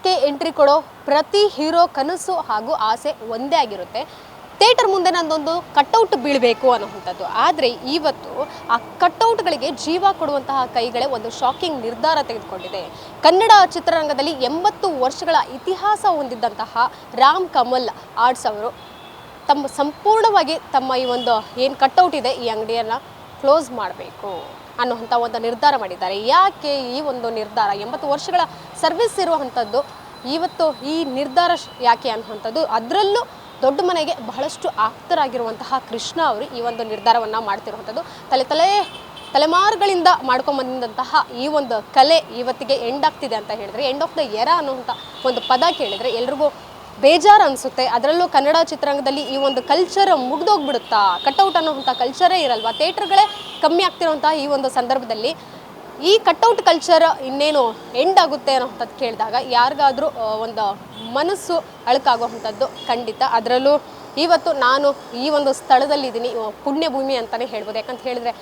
ಸಿನಿಮಾಕ್ಕೆ ಎಂಟ್ರಿ ಕೊಡೋ ಪ್ರತಿ ಹೀರೋ ಕನಸು ಹಾಗೂ ಆಸೆ ಒಂದೇ ಆಗಿರುತ್ತೆ, ಥಿಯೇಟರ್ ಮುಂದೆ ನಂದೊಂದು ಕಟ್ಔಟ್ ಬೀಳಬೇಕು ಅನ್ನೋವಂಥದ್ದು. ಆದರೆ ಇವತ್ತು ಆ ಕಟ್ಔಟ್ಗಳಿಗೆ ಜೀವ ಕೊಡುವಂತಹ ಕೈಗಳೇ ಒಂದು ಶಾಕಿಂಗ್ ನಿರ್ಧಾರ ತೆಗೆದುಕೊಂಡಿದೆ. ಕನ್ನಡ ಚಿತ್ರರಂಗದಲ್ಲಿ 80 ವರ್ಷಗಳ ಇತಿಹಾಸ ಹೊಂದಿದ್ದಂತಹ ರಾಮ್ ಕಮಲ್ ಆರ್ಟ್ಸ್ ಅವರು ಸಂಪೂರ್ಣವಾಗಿ ತಮ್ಮ ಈ ಒಂದು ಏನು ಕಟ್ಔಟ್ ಇದೆ ಈ ಅಂಗಡಿಯನ್ನು ಕ್ಲೋಸ್ ಮಾಡಬೇಕು ಅನ್ನೋಂಥ ಒಂದು ನಿರ್ಧಾರ ಮಾಡಿದ್ದಾರೆ. ಯಾಕೆ ಈ ಒಂದು ನಿರ್ಧಾರ? 80 ವರ್ಷಗಳ ಸರ್ವಿಸ್ ಇರುವಂಥದ್ದು, ಇವತ್ತು ಈ ನಿರ್ಧಾರ ಯಾಕೆ ಅನ್ನುವಂಥದ್ದು, ಅದರಲ್ಲೂ ದೊಡ್ಡ ಮನೆಗೆ ಬಹಳಷ್ಟು ಆಪ್ತರಾಗಿರುವಂತಹ ಕೃಷ್ಣ ಅವರು ಈ ಒಂದು ನಿರ್ಧಾರವನ್ನು ಮಾಡ್ತಿರುವಂಥದ್ದು. ತಲೆಮಾರುಗಳಿಂದ ಮಾಡ್ಕೊಂಬಂದಂತಹ ಈ ಒಂದು ಕಲೆ ಇವತ್ತಿಗೆ ಎಂಡ್ ಆಗ್ತಿದೆ ಅಂತ ಹೇಳಿದ್ರೆ, ಎಂಡ್ ಆಫ್ ದ ಎರಾ ಅನ್ನುವಂಥ ಒಂದು ಪದ ಕೇಳಿದರೆ ಎಲ್ರಿಗೂ ಬೇಜಾರು ಅನಿಸುತ್ತೆ. ಅದರಲ್ಲೂ ಕನ್ನಡ ಚಿತ್ರರಂಗದಲ್ಲಿ ಈ ಒಂದು ಕಲ್ಚರ್ ಮುಗ್ದೋಗ್ಬಿಡುತ್ತಾ, ಕಟ್ಔಟ್ ಅನ್ನೋವಂಥ ಕಲ್ಚರೇ ಇರಲ್ವಾ, ಥಿಯೇಟ್ರ್ಗಳೇ ಕಮ್ಮಿ ಆಗ್ತಿರೋಂಥ ಈ ಒಂದು ಸಂದರ್ಭದಲ್ಲಿ ಈ ಕಟ್ಔಟ್ ಕಲ್ಚರ್ ಇನ್ನೇನು ಎಂಡ್ ಆಗುತ್ತೆ ಅನ್ನೋಂಥದ್ದು ಕೇಳಿದಾಗ ಯಾರಿಗಾದರೂ ಒಂದು ಮನಸ್ಸು ಅಳಕಾಗುವಂಥದ್ದು ಖಂಡಿತ. ಅದರಲ್ಲೂ ಇವತ್ತು ನಾನು ಈ ಒಂದು ಸ್ಥಳದಲ್ಲಿದ್ದೀನಿ, ಪುಣ್ಯಭೂಮಿ ಅಂತಲೇ ಹೇಳ್ಬೋದು. ಯಾಕಂತ ಹೇಳಿದರೆ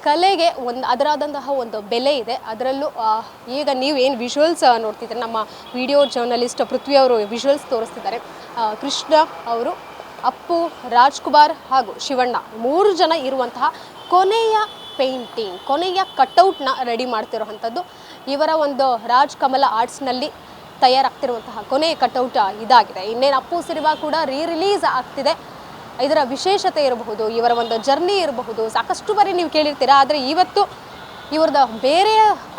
ಕಲೆಗೆ ಅದರಾದಂತಹ ಒಂದು ಬೆಲೆ ಇದೆ. ಅದರಲ್ಲೂ ಈಗ ನೀವೇನು ವಿಜುವಲ್ಸ್ ನೋಡ್ತಿದ್ರೆ, ನಮ್ಮ ವಿಡಿಯೋ ಜರ್ನಲಿಸ್ಟ್ ಪೃಥ್ವಿ ಅವರು ವಿಜುವಲ್ಸ್ ತೋರಿಸ್ತಿದ್ದಾರೆ. ಕೃಷ್ಣ ಅವರು, ಅಪ್ಪು, ರಾಜ್ಕುಮಾರ್ ಹಾಗೂ ಶಿವಣ್ಣ 3 ಜನ ಇರುವಂತಹ ಕೊನೆಯ ಪೇಂಟಿಂಗ್, ಕೊನೆಯ ಕಟ್ಔಟ್ನ ರೆಡಿ ಮಾಡ್ತಿರೋವಂಥದ್ದು ಇವರ ಒಂದು ರಾಜ್ ಕಮಲ ಆರ್ಟ್ಸ್ನಲ್ಲಿ ತಯಾರಾಗ್ತಿರುವಂತಹ ಕೊನೆಯ ಕಟ್ಔಟ್ ಇದಾಗಿದೆ. ಇನ್ನೇನು ಅಪ್ಪು ಸಿನಿಮಾ ಕೂಡ ರಿಲೀಸ್ ಆಗ್ತಿದೆ. ಇದರ ವಿಶೇಷತೆ ಇರಬಹುದು, ಇವರ ಒಂದು ಜರ್ನಿ ಇರಬಹುದು, ಸಾಕಷ್ಟು ಬಾರಿ ನೀವು ಕೇಳಿರ್ತೀರಾ. ಆದರೆ ಇವತ್ತು ಇವ್ರದ್ದು ಬೇರೆ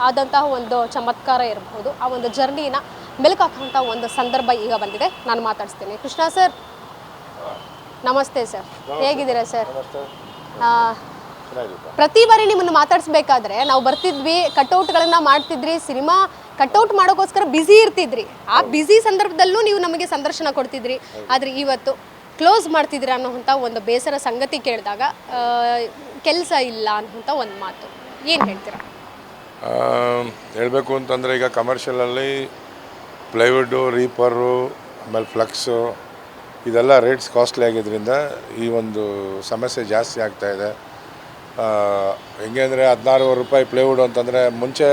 ಆದಂತಹ ಒಂದು ಚಮತ್ಕಾರ ಇರಬಹುದು, ಆ ಒಂದು ಜರ್ನಿನ ಮೆಲುಕಾಕುವಂಥ ಒಂದು ಸಂದರ್ಭ ಈಗ ಬಂದಿದೆ. ನಾನು ಮಾತಾಡಿಸ್ತೀನಿ. ಕೃಷ್ಣ ಸರ್ ನಮಸ್ತೆ ಸರ್, ಹೇಗಿದ್ದೀರಾ ಸರ್? ಪ್ರತಿ ಬಾರಿ ನಿಮ್ಮನ್ನು ಮಾತಾಡಿಸ್ಬೇಕಾದ್ರೆ ನಾವು ಬರ್ತಿದ್ವಿ, ಕಟ್ಔಟ್ಗಳನ್ನು ಮಾಡ್ತಿದ್ರಿ, ಸಿನಿಮಾ ಕಟ್ಔಟ್ ಮಾಡೋಕ್ಕೋಸ್ಕರ ಬ್ಯುಸಿ ಇರ್ತಿದ್ರಿ. ಆ ಬ್ಯುಸಿ ಸಂದರ್ಭದಲ್ಲೂ ನೀವು ನಮಗೆ ಸಂದರ್ಶನ ಕೊಡ್ತಿದ್ರಿ. ಆದರೆ ಇವತ್ತು ಕ್ಲೋಸ್ ಮಾಡ್ತಿದ್ದೀರಾ ಅನ್ನೋಂಥ ಒಂದು ಬೇಸರ ಸಂಗತಿ ಕೇಳಿದಾಗ ಕೆಲಸ ಇಲ್ಲ ಅನ್ನೋಂಥ ಒಂದು ಮಾತು ಏನು ಹೇಳ್ತೀರಾ? ಹೇಳಬೇಕು ಅಂತಂದರೆ ಈಗ ಕಮರ್ಷಿಯಲಲ್ಲಿ ಪ್ಲೈವುಡ್ಡು, ರೀಪರು, ಆಮೇಲೆ ಫ್ಲಕ್ಸು ಇದೆಲ್ಲ ರೇಟ್ಸ್ ಕಾಸ್ಟ್ಲಿ ಆಗಿದ್ದರಿಂದ ಈ ಒಂದು ಸಮಸ್ಯೆ ಜಾಸ್ತಿ ಆಗ್ತಾಯಿದೆ. ಹೆಂಗೆ ಅಂದರೆ 16,000 ರೂಪಾಯಿ ಪ್ಲೈವುಡ್ ಅಂತಂದರೆ ಮುಂಚೆ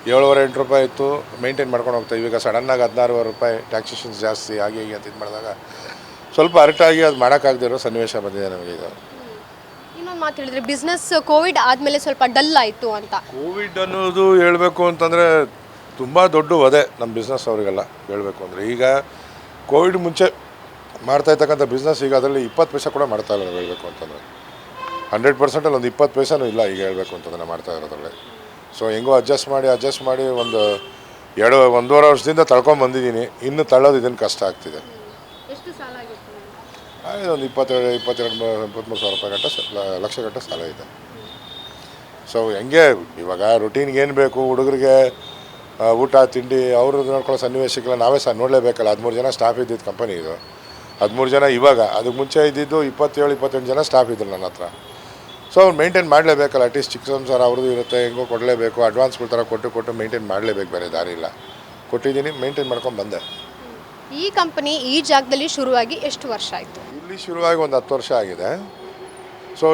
7,500-8 ರೂಪಾಯಿ ಇತ್ತು, ಮೇಂಟೈನ್ ಮಾಡ್ಕೊಂಡು ಹೋಗ್ತಾಯಿದ್ವಿ. ಈಗ ಸಡನ್ನಾಗಿ 16,000 ರೂಪಾಯಿ ಟ್ಯಾಕ್ಸೇಷನ್ಸ್ ಜಾಸ್ತಿ ಆಗಿ ಹೀಗೆ ಅಂತ ಇದು ಮಾಡಿದಾಗ ಸ್ವಲ್ಪ ಅರ್ಟಾಗಿ ಅದು ಮಾಡೋಕ್ಕಾಗದಿರೋ ಸನ್ನಿವೇಶ ಬಂದಿದೆ ನಮಗೆ. ಈಗ ಇನ್ನೊಂದು ಮಾತು ಹೇಳಿದ್ರೆ, ಬಿಸ್ನೆಸ್ ಕೋವಿಡ್ ಆದಮೇಲೆ ಸ್ವಲ್ಪ ಡಲ್ ಆಯಿತು ಅಂತ. ಕೋವಿಡ್ ಅನ್ನೋದು ಹೇಳಬೇಕು ಅಂತಂದರೆ ತುಂಬ ದೊಡ್ಡ ವಧೆ ನಮ್ಮ ಬಿಸ್ನೆಸ್ ಅವರಿಗೆಲ್ಲ. ಹೇಳಬೇಕು ಅಂದರೆ ಈಗ ಕೋವಿಡ್ ಮುಂಚೆ ಮಾಡ್ತಾಯಿರ್ತಕ್ಕಂಥ ಬಿಸ್ನೆಸ್ ಈಗ ಅದರಲ್ಲಿ 20 ಪೈಸೆ ಕೂಡ ಮಾಡ್ತಾಯಿಲ್ಲ. ನಾವು ಹೇಳಬೇಕು ಅಂತಂದರೆ 100%ಅಲ್ಲಿ ಒಂದು 20 ಪೈಸೆನೂ ಇಲ್ಲ ಈಗ ಹೇಳಬೇಕು ಅಂತಂದರೆ ಮಾಡ್ತಾ ಇರೋದ್ರಲ್ಲಿ. ಸೊ ಹೆಂಗೋ ಅಡ್ಜಸ್ಟ್ ಮಾಡಿ ಒಂದು 1.5 ವರ್ಷದಿಂದ ತಳ್ಕೊಂಬಂದಿದ್ದೀನಿ. ಇನ್ನು ತಳ್ಳೋದು ಇದನ್ನು ಕಷ್ಟ ಆಗ್ತಿದೆ. ಎಷ್ಟು ಸಾಲ ಆಗಿತ್ತು? ಒಂದು 23 ಸಾವಿರ ರೂಪಾಯಿ ಲಕ್ಷ ಗಂಟೆ ಸಾಲ ಇದೆ. ಸೊ ಹೆಂಗೆ ಇವಾಗ ರೊಟೀನ್ಗೆ ಏನು ಬೇಕು ಹುಡುಗರಿಗೆ ಊಟ ತಿಂಡಿ ಅವ್ರದ್ದು ನೋಡ್ಕೊಳ್ಳೋ ಸನ್ನಿವೇಶಕ್ಕೆಲ್ಲ ನಾವೇ ನೋಡಲೇಬೇಕಲ್ಲ. 13 ಜನ ಸ್ಟಾಫ್ ಇದ್ದಿದ್ದು ಕಂಪನಿ ಇದು. 13 ಜನ ಇವಾಗ, ಅದಕ್ಕೆ ಮುಂಚೆ ಇದ್ದಿದ್ದು 27-28 ಜನ ಸ್ಟಾಫ್ ಇದ್ರು ನನ್ನ ಹತ್ರ. ಸೊ ಅವ್ರು ಮೇಂಟೈನ್ ಮಾಡಲೇಬೇಕಲ್ಲ. ಅಟ್ಲೀಸ್ಟ್ ಚಿಕ್ಕ ಸಂಸಾರ ಅವ್ರದ್ದು ಇರುತ್ತೆ, ಹೆಂಗೋ ಕೊಡಲೇಬೇಕು. ಅಡ್ವಾನ್ಸ್ಗಳ ಥರ ಕೊಟ್ಟು ಮೇಂಟೈನ್ ಮಾಡಲೇಬೇಕು, ಬೇರೆ ದಾರಿ ಇಲ್ಲ. ಕೊಟ್ಟಿದ್ದೀನಿ, ಮೇಂಟೈನ್ ಮಾಡ್ಕೊಂಡು ಬಂದೆ. ಈ ಕಂಪನಿ ಈ ಜಾಗದಲ್ಲಿ ಶುರುವಾಗಿ ಎಷ್ಟು ವರ್ಷ ಆಯಿತು? ಇಲ್ಲಿ ಶುರುವಾಗಿ ಒಂದು 10 ವರ್ಷ ಆಗಿದೆ. ಸೊ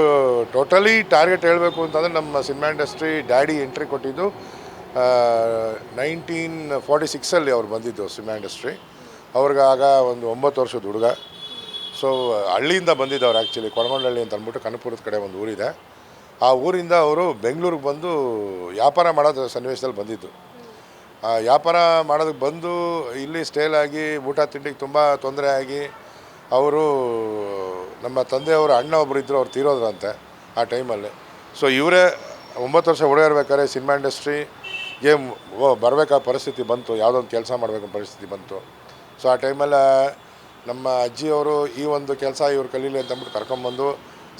ಟೋಟಲಿ ಟಾರ್ಗೆಟ್ ಹೇಳಬೇಕು ಅಂತಂದರೆ ನಮ್ಮ ಸಿನಿಮಾ ಇಂಡಸ್ಟ್ರಿ ಡ್ಯಾಡಿ ಎಂಟ್ರಿ ಕೊಟ್ಟಿದ್ದು 1946 ಅವ್ರು ಬಂದಿದ್ದು ಸಿನಿಮಾ ಇಂಡಸ್ಟ್ರಿ. ಅವ್ರಿಗೆ ಆಗ ಒಂದು 9 ವರ್ಷದ ಹುಡುಗ. ಸೊ ಹಳ್ಳಿಯಿಂದ ಬಂದಿದ್ದವ್ರು ಆ್ಯಕ್ಚುಲಿ, ಕೊಳಗೊಂಡಹಳ್ಳಿ ಅಂತ ಅಂದ್ಬಿಟ್ಟು ಕನಕಪುರದ ಕಡೆ ಒಂದು ಊರಿದೆ. ಆ ಊರಿಂದ ಅವರು ಬೆಂಗಳೂರಿಗೆ ಬಂದು ವ್ಯಾಪಾರ ಮಾಡೋದು ಸನ್ನಿವೇಶದಲ್ಲಿ ಬಂದಿದ್ದು. ವ್ಯಾಪಾರ ಮಾಡೋದಕ್ಕೆ ಬಂದು ಇಲ್ಲಿ ಸ್ಟೇಲಾಗಿ ಊಟ ತಿಂಡಿಗೆ ತುಂಬ ತೊಂದರೆ ಆಗಿ ಅವರು ನಮ್ಮ ತಂದೆಯವರು ಅಣ್ಣ ಒಬ್ಬರು ಇದ್ದರು, ಅವ್ರು ತೀರೋದ್ರಂತೆ ಆ ಟೈಮಲ್ಲಿ. ಸೊ ಇವರೇ 9 ವರ್ಷ ಹುಡುಗ ಇರ್ಬೇಕಾದ್ರೆ ಸಿನಿಮಾ ಇಂಡಸ್ಟ್ರಿಗೆ ಬರಬೇಕಾದ ಪರಿಸ್ಥಿತಿ ಬಂತು, ಯಾವುದೊಂದು ಕೆಲಸ ಮಾಡಬೇಕಂತ ಪರಿಸ್ಥಿತಿ ಬಂತು. ಸೊ ಆ ಟೈಮಲ್ಲಿ ನಮ್ಮ ಅಜ್ಜಿಯವರು ಈ ಒಂದು ಕೆಲಸ ಇವ್ರು ಕಲೀಲಿ ಅಂತ ಅಂದ್ಬಿಟ್ಟು ಕರ್ಕೊಂಬಂದು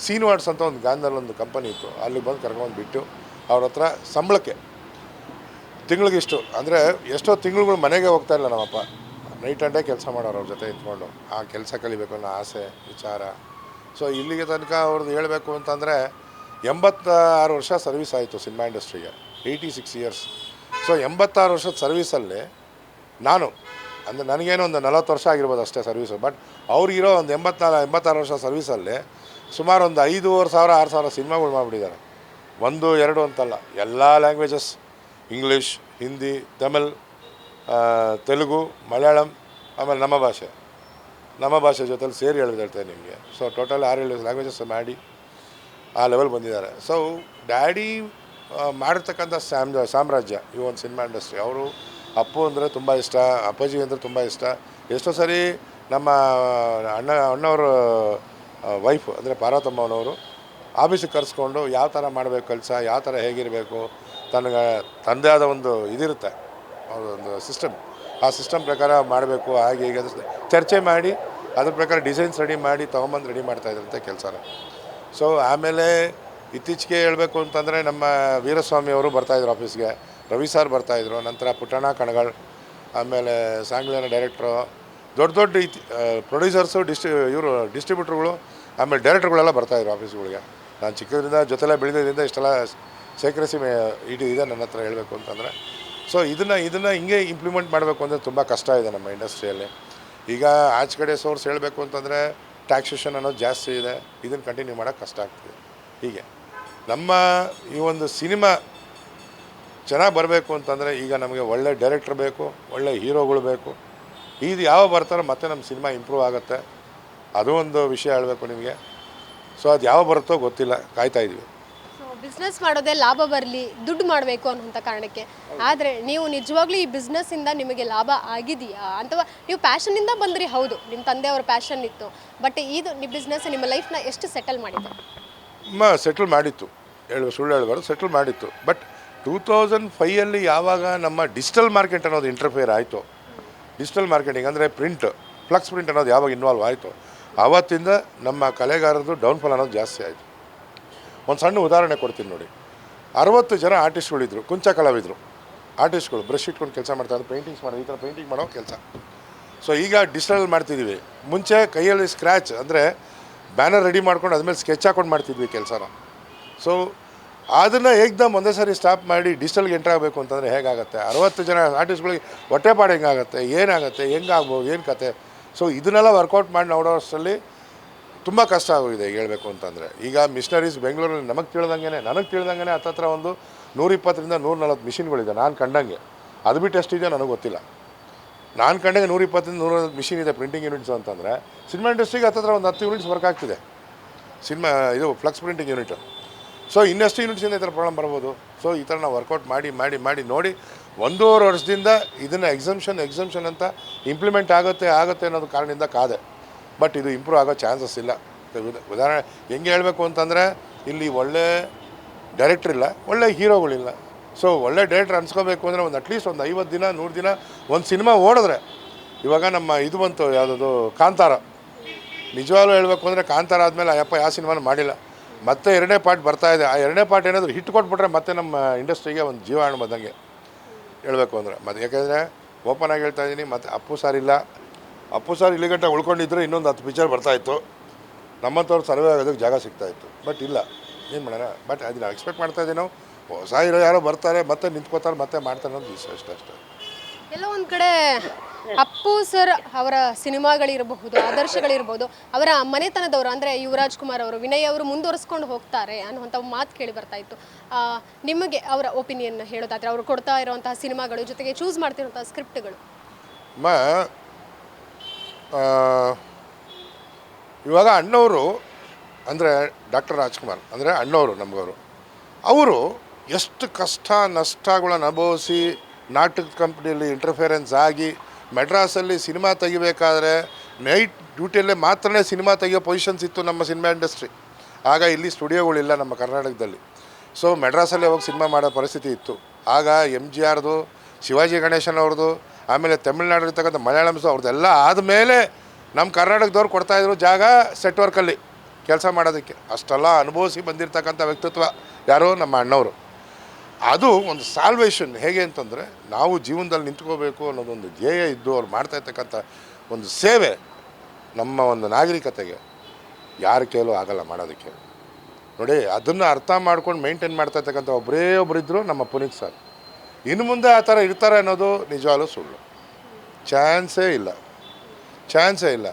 ಸೀನ್ವಾರ್ಡ್ಸ್ ಅಂತ ಒಂದು ಗಾಂಧಲ್ಲಿ ಒಂದು ಕಂಪನಿ ಇತ್ತು, ಅಲ್ಲಿಗೆ ಬಂದು ಕರ್ಕೊಂಡ್ಬಿಟ್ಟು ಅವ್ರ ಹತ್ರ ಸಂಬಳಕ್ಕೆ ತಿಂಗಳಿಗಿಷ್ಟು ಅಂದರೆ ಎಷ್ಟೋ ತಿಂಗಳುಗಳು ಮನೆಗೆ ಹೋಗ್ತಾ ಇಲ್ಲ ನಮ್ಮಪ್ಪ. ನೈಟ್ ಆ್ಯಂಡ್ ಡೇ ಕೆಲಸ ಮಾಡೋರು ಅವ್ರ ಜೊತೆ ಇಟ್ಕೊಂಡು. ಆ ಕೆಲಸ ಕಲಿಬೇಕು ಅನ್ನೋ ಆಸೆ ವಿಚಾರ. ಸೊ ಇಲ್ಲಿಗೆ ತನಕ ಅವ್ರದ್ದು ಹೇಳಬೇಕು ಅಂತಂದರೆ 86 ವರ್ಷ ಸರ್ವಿಸ್ ಆಯಿತು ಸಿನಿಮಾ ಇಂಡಸ್ಟ್ರಿಗೆ, 86 ಇಯರ್ಸ್. ಸೊ 86 ವರ್ಷದ ಸರ್ವೀಸಲ್ಲಿ ನಾನು ಅಂದರೆ ನನಗೇನೋ ಒಂದು 40 ವರ್ಷ ಆಗಿರ್ಬೋದು ಅಷ್ಟೇ ಸರ್ವೀಸು. ಬಟ್ ಅವ್ರಿಗಿರೋ ಒಂದು 86 ವರ್ಷ ಸರ್ವೀಸಲ್ಲಿ ಸುಮಾರು ಒಂದು 5,500-6,000 ಸಿನಿಮಾಗಳು ಮಾಡಿಬಿಟ್ಟಿದ್ದಾರೆ. 1-2 ಅಂತಲ್ಲ, ಎಲ್ಲ ಲ್ಯಾಂಗ್ವೇಜಸ್, ಇಂಗ್ಲೀಷ್, ಹಿಂದಿ, ತಮಿಳ್, ತೆಲುಗು, ಮಲಯಾಳಂ, ಆಮೇಲೆ ನಮ್ಮ ಭಾಷೆ ಜೊತೆಲಿ ಸೇರಿ ಹೇಳ್ತೇನೆ ನಿಮಗೆ. ಸೊ ಟೋಟಲ್ 6-7 ಲ್ಯಾಂಗ್ವೇಜಸ್ ಮಾಡಿ ಆ ಲೆವೆಲ್ ಬಂದಿದ್ದಾರೆ. ಸೊ ಡ್ಯಾಡಿ ಮಾಡಿರ್ತಕ್ಕಂಥ ಸಾಮ್ರಾಜ್ಯ ಈ ಒಂದು ಸಿನಿಮಾ ಇಂಡಸ್ಟ್ರಿ. ಅವರು ಅಪ್ಪು ಅಂದರೆ ತುಂಬ ಇಷ್ಟ, ಅಪ್ಪಾಜಿ ಅಂದರೆ ತುಂಬ ಇಷ್ಟ. ಎಷ್ಟೋ ಸರಿ ನಮ್ಮ ಅಣ್ಣವ್ರ ವೈಫ್ ಅಂದರೆ ಪಾರ್ವತಮ್ಮನವರು ಆಫೀಸಿಗೆ ಕರೆಸ್ಕೊಂಡು ಯಾವ ಥರ ಮಾಡಬೇಕು ಕೆಲಸ, ಯಾವ ಥರ ಹೇಗಿರಬೇಕು, ತಂದೆ ಆದ ಒಂದು ಇದಿರುತ್ತೆ, ಒಂದು ಸಿಸ್ಟಮ್, ಆ ಸಿಸ್ಟಮ್ ಪ್ರಕಾರ ಮಾಡಬೇಕು, ಹಾಗೆ ಹೀಗೆ ಅದು ಚರ್ಚೆ ಮಾಡಿ ಅದ್ರ ಪ್ರಕಾರ ಡಿಸೈನ್ಸ್ ರೆಡಿ ಮಾಡಿ ತೊಗೊಂಬಂದು ರೆಡಿ ಮಾಡ್ತಾಯಿದ್ರಂತೆ ಕೆಲಸನ. ಸೊ ಆಮೇಲೆ ಇತ್ತೀಚೆಗೆ ಹೇಳಬೇಕು ಅಂತಂದರೆ ನಮ್ಮ ವೀರಸ್ವಾಮಿ ಅವರು ಬರ್ತಾಯಿದ್ರು ಆಫೀಸ್ಗೆ, ರವಿ ಸಾರ್ ಬರ್ತಾಯಿದ್ರು, ನಂತರ ಪುಟ್ಟಣ್ಣ ಕಣಗಾಳ್, ಆಮೇಲೆ ಸಾಂಗ್ಲಿನ ಡೈರೆಕ್ಟ್ರು, ದೊಡ್ಡ ಪ್ರೊಡ್ಯೂಸರ್ಸು, ಇವರು ಡಿಸ್ಟ್ರಿಬ್ಯೂಟ್ರುಗಳು, ಆಮೇಲೆ ಡೈರೆಕ್ಟ್ರುಗಳೆಲ್ಲ ಬರ್ತಾಯಿದ್ರು ಆಫೀಸ್ಗಳಿಗೆ. ನಾನು ಚಿಕ್ಕದ್ರಿಂದ ಜೊತೆಲ್ಲ ಬೆಳೆದಿದ್ದರಿಂದ ಇಷ್ಟೆಲ್ಲ ಸೇಕ್ರೆಸಿ ಇದೆ ನನ್ನ ಹತ್ರ ಹೇಳಬೇಕು ಅಂತಂದರೆ. ಸೊ ಇದನ್ನು ಹಿಂಗೆ ಇಂಪ್ಲಿಮೆಂಟ್ ಮಾಡಬೇಕು ಅಂದರೆ ತುಂಬ ಕಷ್ಟ ಇದೆ ನಮ್ಮ ಇಂಡಸ್ಟ್ರಿಯಲ್ಲಿ. ಈಗ ಆಚೆ ಕಡೆ ಸೋರ್ಸ್ ಹೇಳಬೇಕು ಅಂತಂದರೆ ಟ್ಯಾಕ್ಸೇಷನ್ ಅನ್ನೋದು ಜಾಸ್ತಿ ಇದೆ, ಇದನ್ನು ಕಂಟಿನ್ಯೂ ಮಾಡೋಕ್ಕೆ ಕಷ್ಟ ಆಗ್ತದೆ. ಹೀಗೆ ನಮ್ಮ ಈ ಒಂದು ಸಿನಿಮಾ ಚೆನ್ನಾಗಿ ಬರಬೇಕು ಅಂತಂದರೆ ಈಗ ನಮಗೆ ಒಳ್ಳೆ ಡೈರೆಕ್ಟ್ರ್ ಬೇಕು, ಒಳ್ಳೆ ಹೀರೋಗಳು ಬೇಕು. ಇದು ಯಾವ ಬರ್ತಾರೋ ಮತ್ತೆ ನಮ್ಮ ಸಿನಿಮಾ ಇಂಪ್ರೂವ್ ಆಗುತ್ತೆ. ಅದು ಒಂದು ವಿಷಯ ಹೇಳಬೇಕು ನಿಮಗೆ. ಸೊ ಅದು ಯಾವ ಬರುತ್ತೋ ಗೊತ್ತಿಲ್ಲ, ಕಾಯ್ತಾ ಇದ್ದೀವಿ. ಸೊ ಬಿಸ್ನೆಸ್ ಮಾಡೋದೇ ಲಾಭ ಬರಲಿ, ದುಡ್ಡು ಮಾಡಬೇಕು ಅನ್ನೋಂಥ ಕಾರಣಕ್ಕೆ. ಆದರೆ ನೀವು ನಿಜವಾಗ್ಲೂ ಈ ಬಿಸ್ನೆಸ್ಸಿಂದ ನಿಮಗೆ ಲಾಭ ಆಗಿದೆಯಾ, ಅಥವಾ ನೀವು ಪ್ಯಾಷನ್ನಿಂದ ಬಂದ್ರಿ? ಹೌದು, ನಿಮ್ಮ ತಂದೆಯವರ ಪ್ಯಾಷನ್ ಇತ್ತು, ಬಟ್ ಇದು ನಿಮ್ಮ ಬಿಸ್ನೆಸ್ ನಿಮ್ಮ ಲೈಫ್ನ ಎಷ್ಟು ಸೆಟಲ್ ಮಾಡಿದೆ? ಸೆಟಲ್ ಮಾಡಿತ್ತು, ಸುಳ್ಳು ಹೇಳ್ಬಾರ್ದು, ಸೆಟಲ್ ಮಾಡಿತ್ತು. ಬಟ್ 2005 ಯಾವಾಗ ನಮ್ಮ ಡಿಜಿಟಲ್ ಮಾರ್ಕೆಟ್ ಅನ್ನೋದು ಇಂಟರ್ಫಿಯರ್ ಆಯಿತು, ಡಿಜಿಟಲ್ ಮಾರ್ಕೆಟಿಂಗ್ ಅಂದರೆ ಫ್ಲಕ್ಸ್ ಪ್ರಿಂಟ್ ಅನ್ನೋದು ಯಾವಾಗ ಇನ್ವಾಲ್ವ್ ಆಯಿತು, ಆವತ್ತಿಂದ ನಮ್ಮ ಕಲೆಗಾರರದು ಡೌನ್ಫಾಲ್ ಅನ್ನೋದು ಜಾಸ್ತಿ ಆಯಿತು. ಒಂದು ಸಣ್ಣ ಉದಾಹರಣೆ ಕೊಡ್ತೀನಿ ನೋಡಿ. 60 ಜನ ಆರ್ಟಿಸ್ಟ್ಗಳಿದ್ರು, ಕುಂಚ ಕಲಾವಿದರು, ಆರ್ಟಿಸ್ಟ್ಗಳು ಬ್ರಷ್ ಇಟ್ಕೊಂಡು ಕೆಲಸ ಮಾಡ್ತಾರೆ, ಪೇಂಟಿಂಗ್ಸ್ ಮಾಡೋದು, ಈ ಥರ ಪೇಂಟಿಂಗ್ ಮಾಡೋ ಕೆಲಸ. ಸೊ ಈಗ ಡಿಜಿಟಲ್ ಮಾಡ್ತಿದ್ದೀವಿ. ಮುಂಚೆ ಕೈಯಲ್ಲಿ ಸ್ಕ್ರ್ಯಾಚ್ ಅಂದರೆ ಬ್ಯಾನರ್ ರೆಡಿ ಮಾಡ್ಕೊಂಡು ಅದ್ಮೇಲೆ ಸ್ಕೆಚ್ ಹಾಕೊಂಡು ಮಾಡ್ತಿದ್ವಿ ಕೆಲಸನ. ಸೊ ಅದನ್ನು ಏಕ್ದಮ್ ಒಂದೇ ಸಾರಿ ಸ್ಟಾಪ್ ಮಾಡಿ ಡಿಜಿಟಲ್ಗೆ ಎಂಟ್ರ್ ಆಗಬೇಕು ಅಂತಂದರೆ ಹೇಗಾಗುತ್ತೆ? 60 ಜನ ಆರ್ಟಿಸ್ಟ್ಗಳಿಗೆ ಹೊಟ್ಟೆಪಾಡು ಹೆಂಗಾಗುತ್ತೆ, ಏನಾಗುತ್ತೆ, ಹೆಂಗಾಗ್ಬೋದು, ಏನು ಕತೆ? ಸೊ ಇದನ್ನೆಲ್ಲ ವರ್ಕೌಟ್ ಮಾಡಿ ನೋಡೋಷ್ಟರಲ್ಲಿ ತುಂಬ ಕಷ್ಟ ಆಗೋಗಿದೆ ಈಗ ಹೇಳಬೇಕು ಅಂತಂದರೆ. ಈಗ ಮಿಷನರೀಸ್ ಬೆಂಗಳೂರಲ್ಲಿ ನನಗೆ ತಿಳಿದಂಗೆ ಹತ್ತತ್ರ ಒಂದು 120ರಿಂದ 140 ಮಿಷಿನ್ಗಳಿದೆ ನಾನು ಕಂಡಂಗೆ. ಅದು ಬಿಟ್ಟು ಎಷ್ಟಿದೆ ನನಗೆ ಗೊತ್ತಿಲ್ಲ. ನಾನು ಕಂಡಂಗೆ 120ರಿಂದ 140 ಮಿಷಿನ್ ಇದೆ ಪ್ರಿಂಟಿಂಗ್ ಯೂನಿಟ್ಸ್ ಅಂತಂದರೆ. ಸಿನಿಮಾ ಇಂಡಸ್ಟ್ರಿಗೆ ಹತ್ತತ್ರ ಒಂದು 10 ಯೂನಿಟ್ಸ್ ವರ್ಕ್ ಆಗ್ತಿದೆ, ಇದು ಫ್ಲಕ್ಸ್ ಪ್ರಿಂಟಿಂಗ್ ಯೂನಿಟು. ಸೊ ಇನ್ನೆಷ್ಟು ಯೂನಿಟ್ಸಿಂದ ಈ ಥರ ಪ್ರಾಬ್ಲಮ್ ಬರ್ಬೋದು. ಸೊ ಈ ಥರ ನಾವು ವರ್ಕೌಟ್ ಮಾಡಿ ನೋಡಿ 1.5 ವರ್ಷದಿಂದ ಇದನ್ನು ಎಕ್ಸಮ್ಷನ್ ಅಂತ ಇಂಪ್ಲಿಮೆಂಟ್ ಆಗುತ್ತೆ ಅನ್ನೋದು ಕಾರಣದಿಂದ ಕಾದೆ. ಬಟ್ ಇದು ಇಂಪ್ರೂವ್ ಆಗೋ ಚಾನ್ಸಸ್ ಇಲ್ಲ. ಉದಾಹರಣೆ ಹೆಂಗೆ ಹೇಳಬೇಕು ಅಂತಂದರೆ, ಇಲ್ಲಿ ಒಳ್ಳೆ ಡೈರೆಕ್ಟ್ರ್ ಇಲ್ಲ, ಒಳ್ಳೆ ಹೀರೋಗಳಿಲ್ಲ. ಸೊ ಒಳ್ಳೆ ಡೈರೆಕ್ಟ್ರ್ ಅನ್ಸ್ಕೋಬೇಕು ಅಂದರೆ ಒಂದು ಅಟ್ಲೀಸ್ಟ್ ಒಂದು 50 ದಿನ 100 ದಿನ ಒಂದು ಸಿನಿಮಾ ಓಡಿದ್ರೆ. ಇವಾಗ ನಮ್ಮ ಇದು ಬಂತು, ಯಾವುದದು ಕಾಂತಾರ. ನಿಜವಾಗ್ಲೂ ಹೇಳಬೇಕು ಅಂದರೆ ಕಾಂತಾರ ಆದಮೇಲೆ ಅಯ್ಯಪ್ಪ ಯಾವ ಸಿನಿಮಾನು ಮಾಡಿಲ್ಲ. ಮತ್ತೆ 2ನೇ ಪಾರ್ಟ್ ಬರ್ತಾಯಿದೆ. ಆ 2ನೇ ಪಾರ್ಟ್ ಏನಾದರೂ ಹಿಟ್ ಕೊಟ್ಬಿಟ್ರೆ ಮತ್ತೆ ನಮ್ಮ ಇಂಡಸ್ಟ್ರಿಗೆ ಒಂದು ಜೀವಾಣು ಬಂದಂಗೆ ಹೇಳಬೇಕು ಅಂದರೆ. ಮತ್ತು ಯಾಕೆಂದರೆ ಓಪನ್ ಆಗಿ ಹೇಳ್ತಾ ಇದ್ದೀನಿ, ಮತ್ತು ಅಪ್ಪು ಸಾರ್ ಇಲ್ಲಿಗಂಟ ಉಳ್ಕೊಂಡಿದ್ರು ಇನ್ನೊಂದು 10 ಪಿಕ್ಚರ್ ಬರ್ತಾಯಿತ್ತು, ನಮ್ಮಂಥವ್ರು ಸರ್ವೆ ಆಗೋದಕ್ಕೆ ಜಾಗ ಸಿಗ್ತಾಯಿತ್ತು. ಬಟ್ ಇಲ್ಲ, ಏನು ಮಾಡೋಣ. ಬಟ್ ಅದನ್ನ ನಾವು ಎಕ್ಸ್ಪೆಕ್ಟ್ ಮಾಡ್ತಾಯಿದ್ದೀವಿ. ನಾವು ಹೊಸ ಹೀರೋ ಯಾರೋ ಬರ್ತಾರೆ, ಮತ್ತೆ ನಿಂತ್ಕೋತಾರೆ, ಮತ್ತೆ ಮಾಡ್ತಾರೆ ಅನ್ನೋದು ವಿಷಯ ಅಷ್ಟೇ. ಎಲ್ಲ ಒಂದು ಕಡೆ ಅಪ್ಪು ಸರ್ ಅವರ ಸಿನಿಮಾಗಳಿರಬಹುದು, ಆದರ್ಶಗಳಿರ್ಬೋದು, ಅವರ ಮನೆತನದವರು ಅಂದರೆ ಯುವರಾಜ್ ಕುಮಾರ್ ಅವರು, ವಿನಯ್ ಅವರು ಮುಂದುವರಿಸ್ಕೊಂಡು ಹೋಗ್ತಾರೆ ಅನ್ನುವಂಥ ಮಾತು ಕೇಳಿ ಬರ್ತಾ ಇತ್ತು. ನಿಮಗೆ ಅವರ ಒಪಿನಿಯನ್ ಹೇಳೋದಾದರೆ, ಅವರು ಕೊಡ್ತಾ ಇರುವಂತಹ ಸಿನಿಮಾಗಳು ಜೊತೆಗೆ ಚೂಸ್ ಮಾಡ್ತಿರುವಂತಹ ಸ್ಕ್ರಿಪ್ಟ್ಗಳು? ಇವಾಗ ಅಣ್ಣವರು ಅಂದರೆ ಡಾಕ್ಟರ್ ರಾಜ್ಕುಮಾರ್ ಅಂದರೆ ಅಣ್ಣವರು ನಮಗವರು, ಅವರು ಎಷ್ಟು ಕಷ್ಟ ನಷ್ಟಗಳನ್ನು ಅನುಭವಿಸಿ ನಾಟಕ ಕಂಪ್ನಿಯಲ್ಲಿ ಇಂಟರ್ಫಿಯರೆನ್ಸ್ ಆಗಿ ಮೆಡ್ರಾಸಲ್ಲಿ ಸಿನಿಮಾ ತೆಗಿಬೇಕಾದ್ರೆ ನೈಟ್ ಡ್ಯೂಟಿಯಲ್ಲೇ ಮಾತ್ರನೇ ಸಿನಿಮಾ ತೆಗಿಯೋ ಪೊಸಿಷನ್ಸ್ ಇತ್ತು ನಮ್ಮ ಸಿನಿಮಾ ಇಂಡಸ್ಟ್ರಿ. ಆಗ ಇಲ್ಲಿ ಸ್ಟುಡಿಯೋಗಳಿಲ್ಲ ನಮ್ಮ ಕರ್ನಾಟಕದಲ್ಲಿ. ಸೊ ಮೆಡ್ರಾಸಲ್ಲೇ ಹೋಗಿ ಸಿನಿಮಾ ಮಾಡೋ ಪರಿಸ್ಥಿತಿ ಇತ್ತು. ಆಗ MGRದು, ಶಿವಾಜಿ ಗಣೇಶನ್ ಅವ್ರದ್ದು, ಆಮೇಲೆ ತಮಿಳ್ನಾಡಿರ್ತಕ್ಕಂಥ ಮಲಯಾಳಮ್ಸು ಅವ್ರದ್ದೆಲ್ಲ ಆದಮೇಲೆ ನಮ್ಮ ಕರ್ನಾಟಕದವ್ರು ಕೊಡ್ತಾಯಿದ್ರು ಜಾಗ ಸೆಟ್ ವರ್ಕಲ್ಲಿ ಕೆಲಸ ಮಾಡೋದಕ್ಕೆ. ಅಷ್ಟೆಲ್ಲ ಅನುಭವಿಸಿ ಬಂದಿರತಕ್ಕಂಥ ವ್ಯಕ್ತಿತ್ವ ಯಾರೋ ನಮ್ಮ ಅಣ್ಣವರು. ಅದು ಒಂದು ಸಾಲ್ವೇಷನ್. ಹೇಗೆ ಅಂತಂದರೆ, ನಾವು ಜೀವನದಲ್ಲಿ ನಿಂತ್ಕೋಬೇಕು ಅನ್ನೋದೊಂದು ಧ್ಯೇಯ ಇದ್ದು ಅವ್ರು ಮಾಡ್ತಾಯಿರ್ತಕ್ಕಂಥ ಒಂದು ಸೇವೆ ನಮ್ಮ ಒಂದು ನಾಗರಿಕತೆಗೆ ಯಾರ ಕೈಲೂ ಆಗಲ್ಲ ಮಾಡೋದಕ್ಕೆ. ನೋಡಿ, ಅದನ್ನು ಅರ್ಥ ಮಾಡ್ಕೊಂಡು ಮೇಂಟೈನ್ ಮಾಡ್ತಾಯಿರ್ತಕ್ಕಂಥ ಒಬ್ಬರಿದ್ದರು ನಮ್ಮ ಪುನೀತ್ ಸರ್. ಇನ್ನು ಮುಂದೆ ಆ ಥರ ಇರ್ತಾರೆ ಅನ್ನೋದು ನಿಜವಾಗ್ಲೂ ಸುಳ್ಳು. ಚಾನ್ಸೇ ಇಲ್ಲ.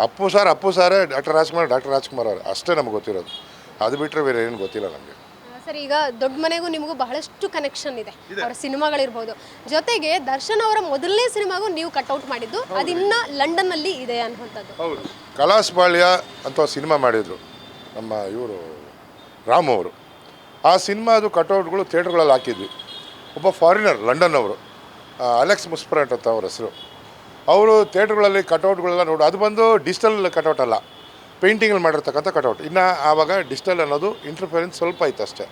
ಅಪ್ಪು ಸಾರೇ, ಡಾಕ್ಟರ್ ರಾಜ್ಕುಮಾರ್ ಅವರೇ ಅಷ್ಟೇ ನಮಗೆ ಗೊತ್ತಿರೋದು. ಅದು ಬಿಟ್ಟರೆ ಬೇರೆ ಏನು ಗೊತ್ತಿಲ್ಲ ನಮಗೆ. ಸರ್, ಈಗ ದೊಡ್ಡ ಮನೆಗೂ ನಿಮಗೂ ಬಹಳಷ್ಟು ಕನೆಕ್ಷನ್ ಇದೆ, ಅವರ ಸಿನಿಮಾಗಳಿರ್ಬೋದು. ಜೊತೆಗೆ ದರ್ಶನ್ ಅವರ ಮೊದಲನೇ ಸಿನಿಮಾಗೂ ನೀವು ಕಟ್ಔಟ್ ಮಾಡಿದ್ದು ಅದಿನ್ನ ಲಂಡನ್ನಲ್ಲಿ ಇದೆ ಅನ್ನುವಂಥದ್ದು. ಹೌದು, ಕಲಾಸಪಾಳ್ಯ ಅಂತ ಸಿನಿಮಾ ಮಾಡಿದರು ನಮ್ಮ ಇವರು ರಾಮ್ ಅವರು. ಆ ಸಿನಿಮಾದು ಕಟೌಟ್ಗಳು ಥಿಯೇಟ್ರ್ಗಳಲ್ಲಿ ಹಾಕಿದ್ವಿ. ಒಬ್ಬ ಫಾರಿನರ್ ಲಂಡನ್ ಅವರು, ಅಲೆಕ್ಸ್ ಮುಸ್ಪ್ರೆಟ್ ಅಂತ ಅವ್ರ ಹೆಸರು. ಅವರು ಥಿಯೇಟ್ರ್ಗಳಲ್ಲಿ ಕಟೌಟ್ಗಳೆಲ್ಲ ನೋಡಿ, ಅದು ಬಂದು ಡಿಜಿಟಲ್ ಕಟೌಟ್ ಅಲ್ಲ, ಪೇಂಟಿಂಗಲ್ಲಿ ಮಾಡಿರ್ತಕ್ಕಂಥ ಕಟೌಟ್. ಇನ್ನು ಆವಾಗ ಡಿಜಿಟಲ್ ಅನ್ನೋದು ಇಂಟರ್ಫರೆನ್ಸ್ ಸ್ವಲ್ಪ ಇತ್ತು ಅಷ್ಟೇ.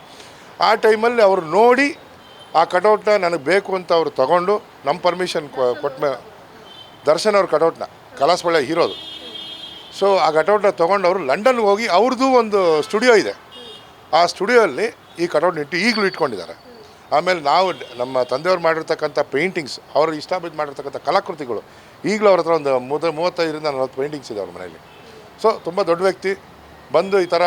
ಆ ಟೈಮಲ್ಲಿ ಅವರು ನೋಡಿ ಆ ಕಟೌಟ್ನ ನನಗೆ ಬೇಕು ಅಂತ ಅವರು ತೊಗೊಂಡು ನಮ್ಮ ಪರ್ಮಿಷನ್ ಕೊಟ್ಟ ಮೇಲೆ ದರ್ಶನ್ ಅವ್ರ ಕಟೌಟ್ನ, ಕಲಾಸಪಾಳ್ಯ ಹೀರೋದು. ಸೊ ಆ ಕಟೌಟ್ನ ತೊಗೊಂಡು ಅವರು ಲಂಡನ್ಗೆ ಹೋಗಿ ಅವ್ರದ್ದು ಒಂದು ಸ್ಟುಡಿಯೋ ಇದೆ, ಆ ಸ್ಟುಡಿಯೋಲ್ಲಿ ಈ ಕಟೌಟ್ ಈಗಲೂ ಇಟ್ಕೊಂಡಿದ್ದಾರೆ. ಆಮೇಲೆ ನಾವು ನಮ್ಮ ತಂದೆಯವ್ರು ಮಾಡಿರ್ತಕ್ಕಂಥ ಪೇಂಟಿಂಗ್ಸ್, ಅವರು ಇಷ್ಟ ಬಿದ್ದು ಮಾಡಿರ್ತಕ್ಕಂಥ ಕಲಾಕೃತಿಗಳು ಈಗಲೂ ಅವ್ರ ಹತ್ರ ಒಂದು 35-40 ಪೇಂಟಿಂಗ್ಸ್ ಇದೆ ಅವ್ರ ಮನೆಯಲ್ಲಿ. ಸೊ ತುಂಬ ದೊಡ್ಡ ವ್ಯಕ್ತಿ. ಬಂದು ಈ ಥರ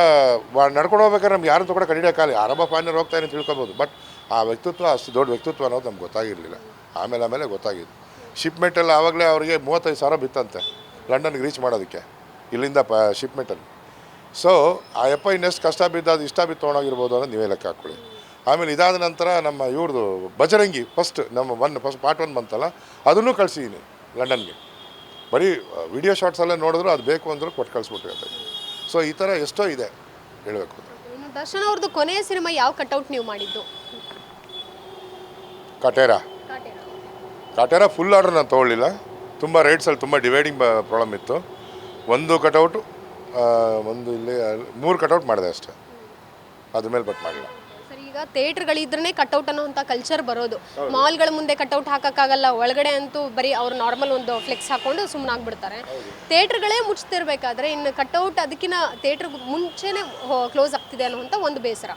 ನಡ್ಕೊಂಡು ಹೋಗ್ಬೇಕಾದ್ರೆ ನಮ್ಗೆ ಯಾರು ಕೂಡ ಕಂಡಿಡಿಯೋಕ್ಕಾಗಲ್ಲ. ಯಾರೊಬ್ಬ ಫಾರಿನರ್ ಹೋಗ್ತಾನೆ ಅಂತ ತಿಳ್ಕೊಬೋದು, ಬಟ್ ಆ ವ್ಯಕ್ತಿತ್ವ ಅಷ್ಟು ದೊಡ್ಡ ವ್ಯಕ್ತಿತ್ವ ಅನ್ನೋದು ನಮ್ಗೆ ಗೊತ್ತಾಗಿರಲಿಲ್ಲ. ಆಮೇಲೆ ಗೊತ್ತಾಗಿದ್ದು. ಶಿಪ್ಮೆಂಟೆಲ್ಲ ಆವಾಗಲೇ ಅವರಿಗೆ 35,000 ಬಿತ್ತಂತೆ ಲಂಡನ್ಗೆ ರೀಚ್ ಮಾಡೋದಕ್ಕೆ, ಇಲ್ಲಿಂದ ಶಿಪ್ಮೆಂಟಲ್ಲಿ. ಸೊ ಆ ಯಪ್ಪ ಇನ್ನೆಷ್ಟು ಕಷ್ಟ ಬಿದ್ದು ಅದು ಇಷ್ಟ ಬಿದ್ದು ತೊಗೊಂಡೋಗಿರ್ಬೋದು ಅನ್ನೋದು ನೀವೇ ಲೆಕ್ಕ ಹಾಕ್ಕೊಳ್ಳಿ. ಆಮೇಲೆ ಇದಾದ ನಂತರ ನಮ್ಮ ಇವ್ರದ್ದು ಬಜರಂಗಿ ಫಸ್ಟ್ ಪಾರ್ಟ್ 1 ಬಂತಲ್ಲ, ಅದನ್ನು ಕಳಿಸಿದ್ದೀನಿ ಲಂಡನ್ಗೆ. ಬರೀ ವಿಡಿಯೋ ಶಾರ್ಟ್ಸಲ್ಲೇ ನೋಡಿದ್ರು ಅದು ಬೇಕು ಅಂದರೂ ಕೊಟ್ಟು ಕಳಿಸ್ಬಿಟ್ಟಿರುತ್ತೆ. ಸೊ ಈ ಥರ ಎಷ್ಟೋ ಇದೆ ಹೇಳಬೇಕು ಅಂದರೆ. ಇನ್ನು ದರ್ಶನ್ ಅವ್ರದ್ದು ಕೊನೆಯ ಸಿನಿಮಾ ಯಾವ ಕಟ್ಔಟ್ ನೀವು ಮಾಡಿದ್ದು? ಕಾಟೇರ ಫುಲ್ ಆರ್ಡರ್ ನಾನು ತೊಗೊಳ್ಳಿಲ್ಲ. ತುಂಬ ರೇಟ್ಸಲ್ಲಿ ತುಂಬ ಡಿವೈಡಿಂಗ್ ಪ್ರಾಬ್ಲಮ್ ಇತ್ತು. ಒಂದು ಕಟೌಟು ಒಂದು ಇಲ್ಲಿ 3 ಕಟೌಟ್ ಮಾಡಿದೆ ಅಷ್ಟೇ, ಅದ್ರ ಮೇಲೆ ಬಟ್ ಮಾಡಿಲ್ಲ. ಸರ್, ಈಗ ಥಿಯೇಟ್ರ್ಗಳಿದ್ರೇ ಕಟ್ಔಟ್ ಅನ್ನೋಂಥ ಕಲ್ಚರ್ ಬರೋದು. ಮಾಲ್ಗಳ ಮುಂದೆ ಕಟ್ಔಟ್ ಹಾಕೋಕ್ಕಾಗಲ್ಲ, ಒಳಗಡೆ ಅಂತೂ ಬರೀ ಅವ್ರು ನಾರ್ಮಲ್ ಒಂದು ಫ್ಲೆಕ್ಸ್ ಹಾಕೊಂಡು ಸುಮ್ಮನೆ ಆಗ್ಬಿಡ್ತಾರೆ. ಥಿಯೇಟ್ರ್ಗಳೇ ಮುಚ್ತಿರ್ಬೇಕಾದ್ರೆ ಇನ್ನು ಕಟ್ಔಟ್ ಅದಕ್ಕಿಂತ ಥಿಯೇಟ್ರಿಗೆ ಮುಂಚೆನೇ ಕ್ಲೋಸ್ ಆಗ್ತಿದೆ ಅನ್ನೋಂಥ ಒಂದು ಬೇಸರ.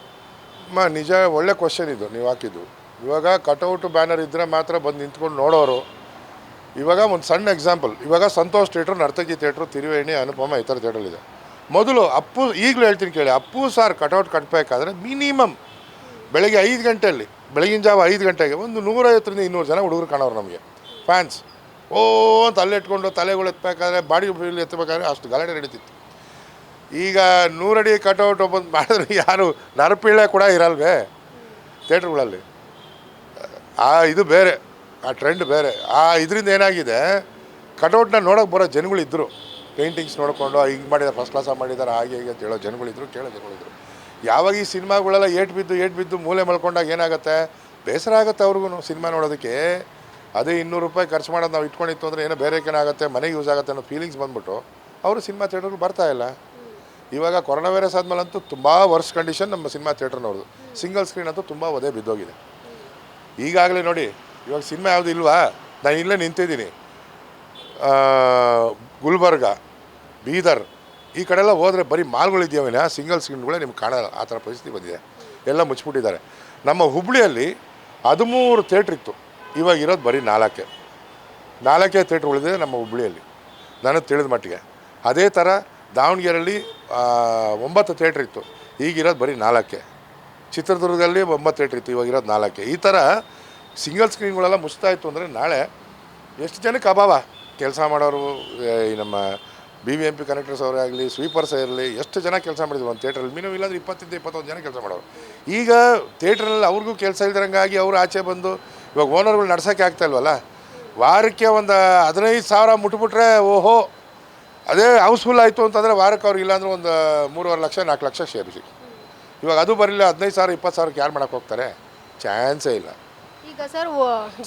ನಿಜ, ಒಳ್ಳೆ ಕ್ವಶನ್ ಇದು ನೀವು ಹಾಕಿದ್ದು. ಇವಾಗ ಕಟೌಟು ಬ್ಯಾನರ್ ಇದ್ದರೆ ಮಾತ್ರ ಬಂದು ನಿಂತ್ಕೊಂಡು ನೋಡೋರು. ಇವಾಗ ಒಂದು ಸಣ್ಣ ಎಕ್ಸಾಂಪಲ್, ಇವಾಗ ಸಂತೋಷ್ ಥಿಯೇಟ್ರು, ನರ್ತಕಿ ಥಿಯೇಟ್ರು, ತಿರುವೇಣಿ, ಅನುಪಮ ಈ ಥರ ಥಿಯೇಟ್ರಲ್ಲಿದೆ. ಮೊದಲು ಅಪ್ಪು, ಈಗಲೂ ಹೇಳ್ತೀನಿ ಕೇಳಿ, ಅಪ್ಪು ಸಾರ್ ಕಟೌಟ್ ಕಟ್ಟಬೇಕಾದ್ರೆ ಮಿನಿಮಮ್ ಬೆಳಗ್ಗೆ 5 ಗಂಟೆಯಲ್ಲಿ, ಬೆಳಗಿನ ಜಾವ 5 ಗಂಟೆಗೆ ಒಂದು 150-200 ಜನ ಹುಡುಗರು ಕಾಣೋರು ನಮಗೆ, ಫ್ಯಾನ್ಸ್. ಅಂತ ಅಲ್ಲಿಟ್ಕೊಂಡು ತಲೆಗಳು ಎತ್ತಬೇಕಾದ್ರೆ, ಬಾಡಿ ಎತ್ತಬೇಕಾದ್ರೆ ಅಷ್ಟು ಗಲಾಟೆ ನಡೀತಿತ್ತು. ಈಗ 100 ಅಡಿ ಕಟೌಟ್ ಒಬ್ಬಂದು ಮಾಡಿದ್ರೆ ಯಾರು ನರಪೀಳೆ ಕೂಡ ಇರಲ್ವೇ ಥಿಯೇಟ್ರುಗಳಲ್ಲಿ. ಇದು ಬೇರೆ, ಆ ಟ್ರೆಂಡ್ ಬೇರೆ. ಇದರಿಂದ ಏನಾಗಿದೆ, ಕಟೌಟ್ನ ನೋಡೋಕೆ ಬರೋ ಜನಗಳಿದ್ದರು, ಪೇಂಟಿಂಗ್ಸ್ ನೋಡಿಕೊಂಡು ಹಿಂಗೆ ಮಾಡಿದ್ದಾರೆ, ಫಸ್ಟ್ ಕ್ಲಾಸಾಗಿ ಮಾಡಿದ್ದಾರೆ, ಹಾಗೆ ಹೀಗೆ ಅಂತ ಹೇಳೋ ಜನಗಳಿದ್ರು, ಕೇಳೋ ಜನಗಳಿದ್ರು. ಯಾವಾಗ ಈ ಸಿನಿಮಾಗಳೆಲ್ಲ ಏಟು ಬಿದ್ದು ಮೂಲೆ ಮಲ್ಕೊಂಡಾಗ ಏನಾಗುತ್ತೆ, ಬೇಸರ ಆಗುತ್ತೆ ಅವ್ರಿಗೂ ಸಿನಿಮಾ ನೋಡೋದಕ್ಕೆ. ಅದೇ 200 ರೂಪಾಯಿ ಖರ್ಚು ಮಾಡೋದು ನಾವು ಇಟ್ಕೊಂಡಿತ್ತು ಅಂದರೆ ಏನೋ ಬೇರೆ ಏನಾಗುತ್ತೆ, ಮನೆಗೆ ಯೂಸ್ ಆಗುತ್ತೆ ಅನ್ನೋ ಫೀಲಿಂಗ್ಸ್ ಬಂದ್ಬಿಟ್ಟು ಅವರು ಸಿನಿಮಾ ಥಿಯೇಟ್ರಿಗೆ ಬರ್ತಾಯಿಲ್ಲ. ಇವಾಗ ಕೊರೋನಾ ವೈರಸ್ ಆದಮೇಲಂತೂ ತುಂಬ ವರ್ಸ್ ಕಂಡೀಷನ್ ನಮ್ಮ ಸಿನಿಮಾ ಥಿಯೇಟ್ರ್ನವ್ರದ್ದು. ಸಿಂಗಲ್ ಸ್ಕ್ರೀನ್ ಅಂತೂ ತುಂಬ ಒದೇ ಬಿದ್ದೋಗಿದೆ. ಈಗಾಗಲೇ ನೋಡಿ, ಇವಾಗ ಸಿನಿಮಾ ಯಾವುದು ಇಲ್ವಾ, ನಾನು ಇಲ್ಲೇ ನಿಂತಿದ್ದೀನಿ. ಗುಲ್ಬರ್ಗ, ಬೀದರ್ ಈ ಕಡೆಲ್ಲ ಹೋದರೆ ಬರೀ ಮಾಲ್ಗಳಿದೆಯವಿನ ಸಿಂಗಲ್ ಸ್ಕ್ರೀನ್ಗಳೇ ನಿಮ್ಗೆ ಕಾಣಲ್ಲ. ಆ ಥರ ಪರಿಸ್ಥಿತಿ ಬಂದಿದೆ, ಎಲ್ಲ ಮುಚ್ಚಿಬಿಟ್ಟಿದ್ದಾರೆ. ನಮ್ಮ ಹುಬ್ಬಳ್ಳಿಯಲ್ಲಿ 13 ಥಿಯೇಟ್ರ್ ಇತ್ತು, ಇವಾಗ ಇರೋದು ಬರೀ 4 ಥಿಯೇಟ್ರ್ ಉಳಿದಿದೆ ನಮ್ಮ ಹುಬ್ಬಳ್ಳಿಯಲ್ಲಿ ನನಗೆ ತಿಳಿದ ಮಟ್ಟಿಗೆ. ಅದೇ ಥರ ದಾವಣಗೆರೆಯಲ್ಲಿ 9 ಥಿಯೇಟ್ರ್ ಇತ್ತು, ಈಗಿರೋದು ಬರೀ 4. ಚಿತ್ರದುರ್ಗದಲ್ಲಿ 9 ಥಿಯೇಟ್ರ್ ಇತ್ತು, ಇವಾಗ ಇರೋದು 4. ಈ ಥರ ಸಿಂಗಲ್ ಸ್ಕ್ರೀನ್ಗಳೆಲ್ಲ ಮುಚ್ತಾಯಿತ್ತು ಅಂದರೆ ನಾಳೆ ಎಷ್ಟು ಜನಕ್ಕೆ ಅಭಾವ. ಕೆಲಸ ಮಾಡೋರು, ಈ ನಮ್ಮ BBMP ಕನೆಕ್ಟರ್ಸ್ ಅವರೇ ಆಗಲಿ, ಸ್ವೀಪರ್ಸೇ ಇರಲಿ, ಎಷ್ಟು ಜನ ಕೆಲಸ ಮಾಡಿದ್ರು ಒಂದು ಥಿಯೇಟ್ರಲ್ಲಿ. ಮಿನಿಮಮ್ ಇಲ್ಲಾಂದ್ರೆ 20-21 ಜನ ಕೆಲಸ ಮಾಡೋರು. ಈಗ ಥಿಯೇಟ್ರಲ್ಲಿ ಅವ್ರಿಗೂ ಕೆಲಸ ಇಲ್ದಿರಂಗಾಗಿ ಅವರು ಆಚೆ ಬಂದು ಇವಾಗ ಓನರ್ಗಳು ನಡ್ಸೋಕ್ಕೆ ಆಗ್ತಾಯಿಲ್ವಲ್ಲ. ವಾರಕ್ಕೆ ಒಂದು 15,000 ಮುಟ್ಬಿಟ್ರೆ ಓಹೋ, ಅದೇ ಹೌಸ್ಫುಲ್ ಆಯಿತು ಅಂತಂದರೆ ವಾರಕ್ಕೆ ಅವ್ರಿಗೆ ಇಲ್ಲಾಂದ್ರೆ ಒಂದು 3.5 ಲಕ್ಷ 4 ಲಕ್ಷ ಶೇರ್ ಸಿಕ್ತು. ಇವಾಗ ಅದು ಬರಲಿಲ್ಲ, 15,000 20,000ಕ್ಕೆ ಯಾರು ಮಾಡೋಕ್ಕೆ ಹೋಗ್ತಾರೆ, ಚಾನ್ಸೇ ಇಲ್ಲ. ಈಗ ಸರ್,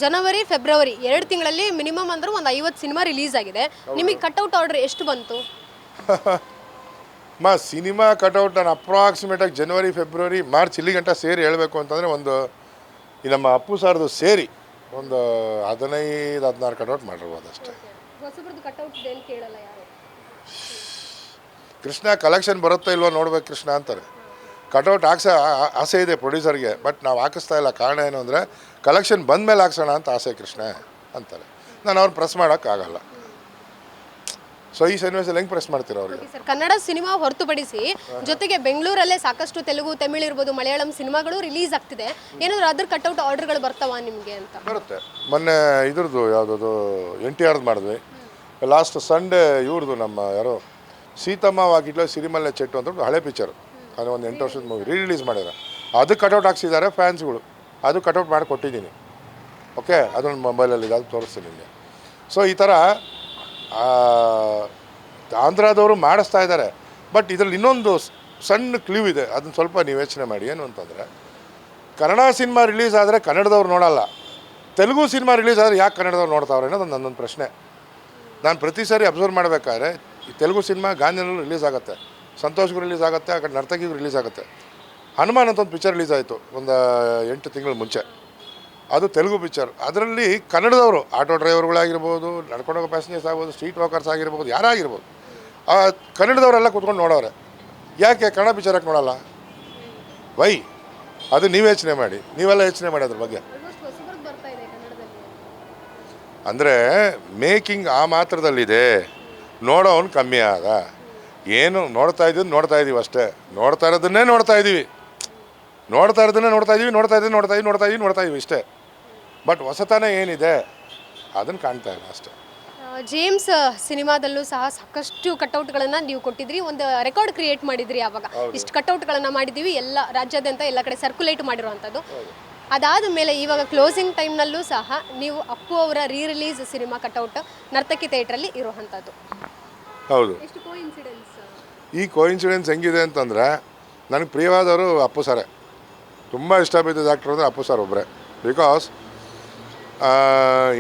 ಜನವರಿ ಫೆಬ್ರವರಿ 2 ತಿಂಗಳಲ್ಲಿ ಮಿನಿಮಮ್ ಅಂದ್ರೆ ಒಂದು 50 ಸಿನಿಮಾ ರಿಲೀಸ್ ಆಗಿದೆ. ನಿಮಗೆ ಕಟ್ಔಟ್ ಆರ್ಡರ್ ಎಷ್ಟು ಬಂತು? ಸಿನಿಮಾ ಕಟೌಟ್ ನಾನು ಅಪ್ರಾಕ್ಸಿಮೇಟಾಗಿ ಜನವರಿ ಫೆಬ್ರವರಿ ಮಾರ್ಚ್ ಇಲ್ಲಿ ಗಂಟ ಸೇರಿ ಹೇಳಬೇಕು ಅಂತಂದರೆ ಒಂದು ಈ ನಮ್ಮ ಅಪ್ಪು ಸಾರ್ದು ಸೇರಿ ಒಂದು 15-16 ಕಟೌಟ್ ಮಾಡಿರ್ಬೋದು ಅಷ್ಟೇ. ಕೃಷ್ಣ ಕಲೆಕ್ಷನ್ ಬರುತ್ತೋ ಇಲ್ವೋ ನೋಡ್ಬೇಕು ಕೃಷ್ಣ ಅಂತಾರೆ. ಕಟೌಟ್ ಆಸೆ ಇದೆ ಪ್ರೊಡ್ಯೂಸರ್ಗೆ, ಬಟ್ ನಾವು ಹಾಕಿಸ್ತಾ ಇಲ್ಲ. ಕಾರಣ ಏನು ಅಂದರೆ ಕಲೆಕ್ಷನ್ ಬಂದ ಮೇಲೆ ಹಾಕ್ಸೋಣ ಅಂತ ಆಸೆ ಕೃಷ್ಣ ಅಂತಾರೆ. ನಾನು ಅವ್ರು ಪ್ರೆಸ್ ಮಾಡೋಕ್ಕಾಗಲ್ಲ. ಸೊ ಈ ಸನ್ನಿವೇಶದಲ್ಲಿ ಹೆಂಗೆ ಪ್ರೆಸ್ ಮಾಡ್ತೀರ ಅವ್ರಿಗೆ? ಸರ್, ಕನ್ನಡ ಸಿನಿಮಾ ಹೊರತುಪಡಿಸಿ ಜೊತೆಗೆ ಬೆಂಗಳೂರಲ್ಲೇ ಸಾಕಷ್ಟು ತೆಲುಗು, ತಮಿಳು ಇರ್ಬೋದು, ಮಲಯಾಳಂ ಸಿನಿಮಾಗಳು ರಿಲೀಸ್ ಆಗ್ತಿದೆ. ಏನಾದರೂ ಅದ್ರ ಕಟ್ಔಟ್ ಆರ್ಡರ್ಗಳು ಬರ್ತಾವ ನಿಮಗೆ ಅಂತ? ಬರುತ್ತೆ. ಮೊನ್ನೆ ಇದ್ರದ್ದು ಯಾವುದದು NTR ಮಾಡಿದ್ವಿ. ಲಾಸ್ಟ್ ಸಂಡೇ ಇವ್ರದ್ದು ನಮ್ಮ ಯಾರೋ ಸೀತಮ್ಮ ವಾಗಿಡ್ಲ ಸಿರಿಮಲ್ಲೆ ಚೆಟ್ಟು ಅಂತ ಹಳೆ ಪಿಕ್ಚರ್, ಅದು ಒಂದು 8 ವರ್ಷದ ಮೂವಿ ರಿಲೀಸ್ ಮಾಡಿದ್ದಾರೆ. ಅದು ಕಟೌಟ್ ಹಾಕ್ಸಿದ್ದಾರೆ ಫ್ಯಾನ್ಸ್ಗಳು, ಅದು ಕಟೌಟ್ ಮಾಡಿ ಕೊಟ್ಟಿದ್ದೀನಿ. ಓಕೆ, ಅದೊಂದು ಮೊಬೈಲಲ್ಲಿದೆ, ಅದು ತೋರಿಸ್ತೀನಿ ನಿಮಗೆ. ಸೊ ಈ ಥರ ಆಂಧ್ರದವರು ಮಾಡಿಸ್ತಾ ಇದ್ದಾರೆ. ಬಟ್ ಇದರಲ್ಲಿ ಇನ್ನೊಂದು ಸಣ್ಣ ಕ್ಲೂ ಇದೆ, ಅದನ್ನು ಸ್ವಲ್ಪ ನೀವು ಯೋಚನೆ ಮಾಡಿ. ಏನು ಅಂತಂದರೆ, ಕನ್ನಡ ಸಿನಿಮಾ ರಿಲೀಸ್ ಆದರೆ ಕನ್ನಡದವ್ರು ನೋಡಲ್ಲ, ತೆಲುಗು ಸಿನಿಮಾ ರಿಲೀಸ್ ಆದರೆ ಯಾಕೆ ಕನ್ನಡದವ್ರು ನೋಡ್ತಾವ್ರೆ ಅನ್ನೋದು ನನ್ನೊಂದು ಪ್ರಶ್ನೆ. ನಾನು ಪ್ರತಿ ಸಾರಿ ಅಬ್ಸರ್ವ್ ಮಾಡಬೇಕಾದ್ರೆ ಈ ತೆಲುಗು ಸಿನಿಮಾ ಗಾಂಧಿನಲ್ಲೂ ರಿಲೀಸ್ ಆಗುತ್ತೆ, ಸಂತೋಷ್ಗೂ ರಿಲೀಸ್ ಆಗುತ್ತೆ, ಆ ಕಡೆ ನರ್ತಕಿಗೂ ರಿಲೀಸ್ ಆಗುತ್ತೆ. ಹನುಮಾನ್ ಅಂತ ಒಂದು ಪಿಕ್ಚರ್ ರಿಲೀಸ್ ಆಯಿತು ಒಂದು 8 ತಿಂಗಳ ಮುಂಚೆ, ಅದು ತೆಲುಗು ಪಿಕ್ಚರ್. ಅದರಲ್ಲಿ ಕನ್ನಡದವರು ಆಟೋ ಡ್ರೈವರ್ಗಳಾಗಿರ್ಬೋದು, ನಡ್ಕೊಂಡೋಗೋ ಪ್ಯಾಸೆಂಜರ್ಸ್ ಆಗ್ಬೋದು, ಸ್ಟ್ರೀಟ್ ವಾಕರ್ಸ್ ಆಗಿರ್ಬೋದು, ಯಾರಾಗಿರ್ಬೋದು, ಆ ಕನ್ನಡದವರೆಲ್ಲ ಕೂತ್ಕೊಂಡು ನೋಡೋರೆ. ಯಾಕೆ ಕನ್ನಡ ಪಿಕ್ಚರ್ ಯಾಕೆ ನೋಡಲ್ಲ? ವೈ? ಅದು ನೀವು ಯೋಚನೆ ಮಾಡಿ, ನೀವೆಲ್ಲ ಯೋಚನೆ ಮಾಡಿ ಅದ್ರ ಬಗ್ಗೆ. ಅಂದರೆ ಮೇಕಿಂಗ್ ಆ ಮಾತ್ರದಲ್ಲಿದೆ, ನೋಡೋನು ಕಮ್ಮಿ ಆದ. ಏನು ನೋಡ್ತಾ ಇದ್ದೀವಿ ಅಷ್ಟೇ, ನೋಡ್ತಾ ಇರೋದನ್ನೇ ನೋಡ್ತಾ ಇದ್ದೀವಿ ಇಷ್ಟೇ. ಬಟ್ ಹೊಸತನ ಏನಿದೆ ಅದನ್ನು ಕಾಣ್ತಾ ಇಲ್ಲ ಅಷ್ಟೇ. ಜೇಮ್ಸ್ ಸಿನಿಮಾದಲ್ಲೂ ಸಹ ಸಾಕಷ್ಟು ಕಟೌಟ್ಗಳನ್ನು ನೀವು ಕೊಟ್ಟಿದ್ರಿ, ಒಂದು ರೆಕಾರ್ಡ್ ಕ್ರಿಯೇಟ್ ಮಾಡಿದ್ರಿ. ಆವಾಗ ಇಷ್ಟು ಕಟೌಟ್ಗಳನ್ನು ಮಾಡಿದ್ದೀವಿ, ಎಲ್ಲ ರಾಜ್ಯಾದ್ಯಂತ ಎಲ್ಲ ಕಡೆ ಸರ್ಕ್ಯುಲೇಟ್ ಮಾಡಿರುವಂಥದ್ದು. ಅದಾದ ಮೇಲೆ ಇವಾಗ ಕ್ಲೋಸಿಂಗ್ ಟೈಮ್ನಲ್ಲೂ ಸಹ ನೀವು ಅಪ್ಪು ಅವರ ರಿಲೀಸ್ ಸಿನಿಮಾ ಕಟೌಟ್ ನರ್ತಕಿ ಥಿಯೇಟ್ರಲ್ಲಿ ಇರುವಂಥದ್ದು. ಹೌದು. ಈ ಕೋಇನ್ಸಿಡೆನ್ಸ್ ಹೆಂಗಿದೆ ಅಂತಂದರೆ, ನನಗೆ ಪ್ರಿಯವಾದವರು ಅಪ್ಪು ಸರೇ, ತುಂಬ ಇಷ್ಟ ಬಿದ್ದಿದ್ದ ಆ್ಯಕ್ಟರ್ ಅಂದರೆ ಅಪ್ಪು ಸರ್ ಒಬ್ಬರೇ. ಬಿಕಾಸ್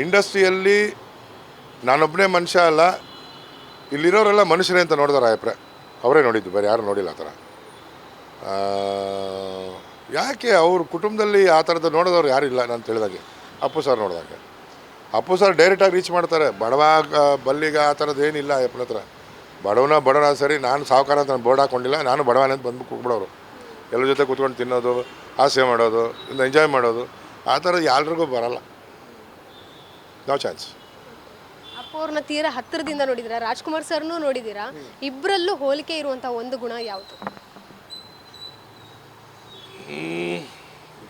ಇಂಡಸ್ಟ್ರಿಯಲ್ಲಿ ನಾನೊಬ್ಬನೇ ಮನುಷ್ಯ ಅಲ್ಲ, ಇಲ್ಲಿರೋರೆಲ್ಲ ಮನುಷ್ಯರೇ ಅಂತ ನೋಡಿದಾರೆ ಅಯ್ಯಪ್ರೆ, ಅವರೇ ನೋಡಿದ್ದು, ಬೇರೆ ಯಾರು ನೋಡಿಲ್ಲ ಆ ಥರ. ಯಾಕೆ ಅವ್ರ ಕುಟುಂಬದಲ್ಲಿ ಆ ಥರದ್ದು ನೋಡಿದವ್ರು ಯಾರಿಲ್ಲ ನಾನು ತಿಳಿದಾಗೆ. ಅಪ್ಪು ಸರ್ ನೋಡಿದಾಗೆ ಅಪ್ಪು ಸರ್ ಡೈರೆಕ್ಟಾಗಿ ರೀಚ್ ಮಾಡ್ತಾರೆ. ಬಡವ ಬಲ್ಲಿಗ ಆ ಥರದ್ದು ಏನಿಲ್ಲ ಅಯ್ಯಪ್ಪನ ಹತ್ರ. ಬಡವನ ಸರಿ, ನಾನು ಸಾವುಕಾರ ಅಂತ ಬೋರ್ಡ್ ಹಾಕ್ಕೊಂಡಿಲ್ಲ, ನಾನು ಬಡವನೇ ಅಂತ ಬಂದು ಕೂಗ್ಬಿಡೋರು. ಎಲ್ಲರ ಜೊತೆ ಕೂತ್ಕೊಂಡು ತಿನ್ನೋದು, ಹಾಸ್ಯ ಮಾಡೋದು, ಎಂಜಾಯ್ ಮಾಡೋದು, ಆ ಥರ ಯಾರಿಗೂ ಬರಲ್ಲ. No chance. ಅಪ್ಪು ಅವ್ರನ್ನ ತೀರಾ ಹತ್ತಿರದಿಂದ ನೋಡಿದ್ದೀರಾ, ರಾಜ್ಕುಮಾರ್ ಸರ್ನೂ ನೋಡಿದ್ದೀರಾ, ಇಬ್ಬರಲ್ಲೂ ಹೋಲಿಕೆ ಇರುವಂಥ ಒಂದು ಗುಣ ಯಾವುದು?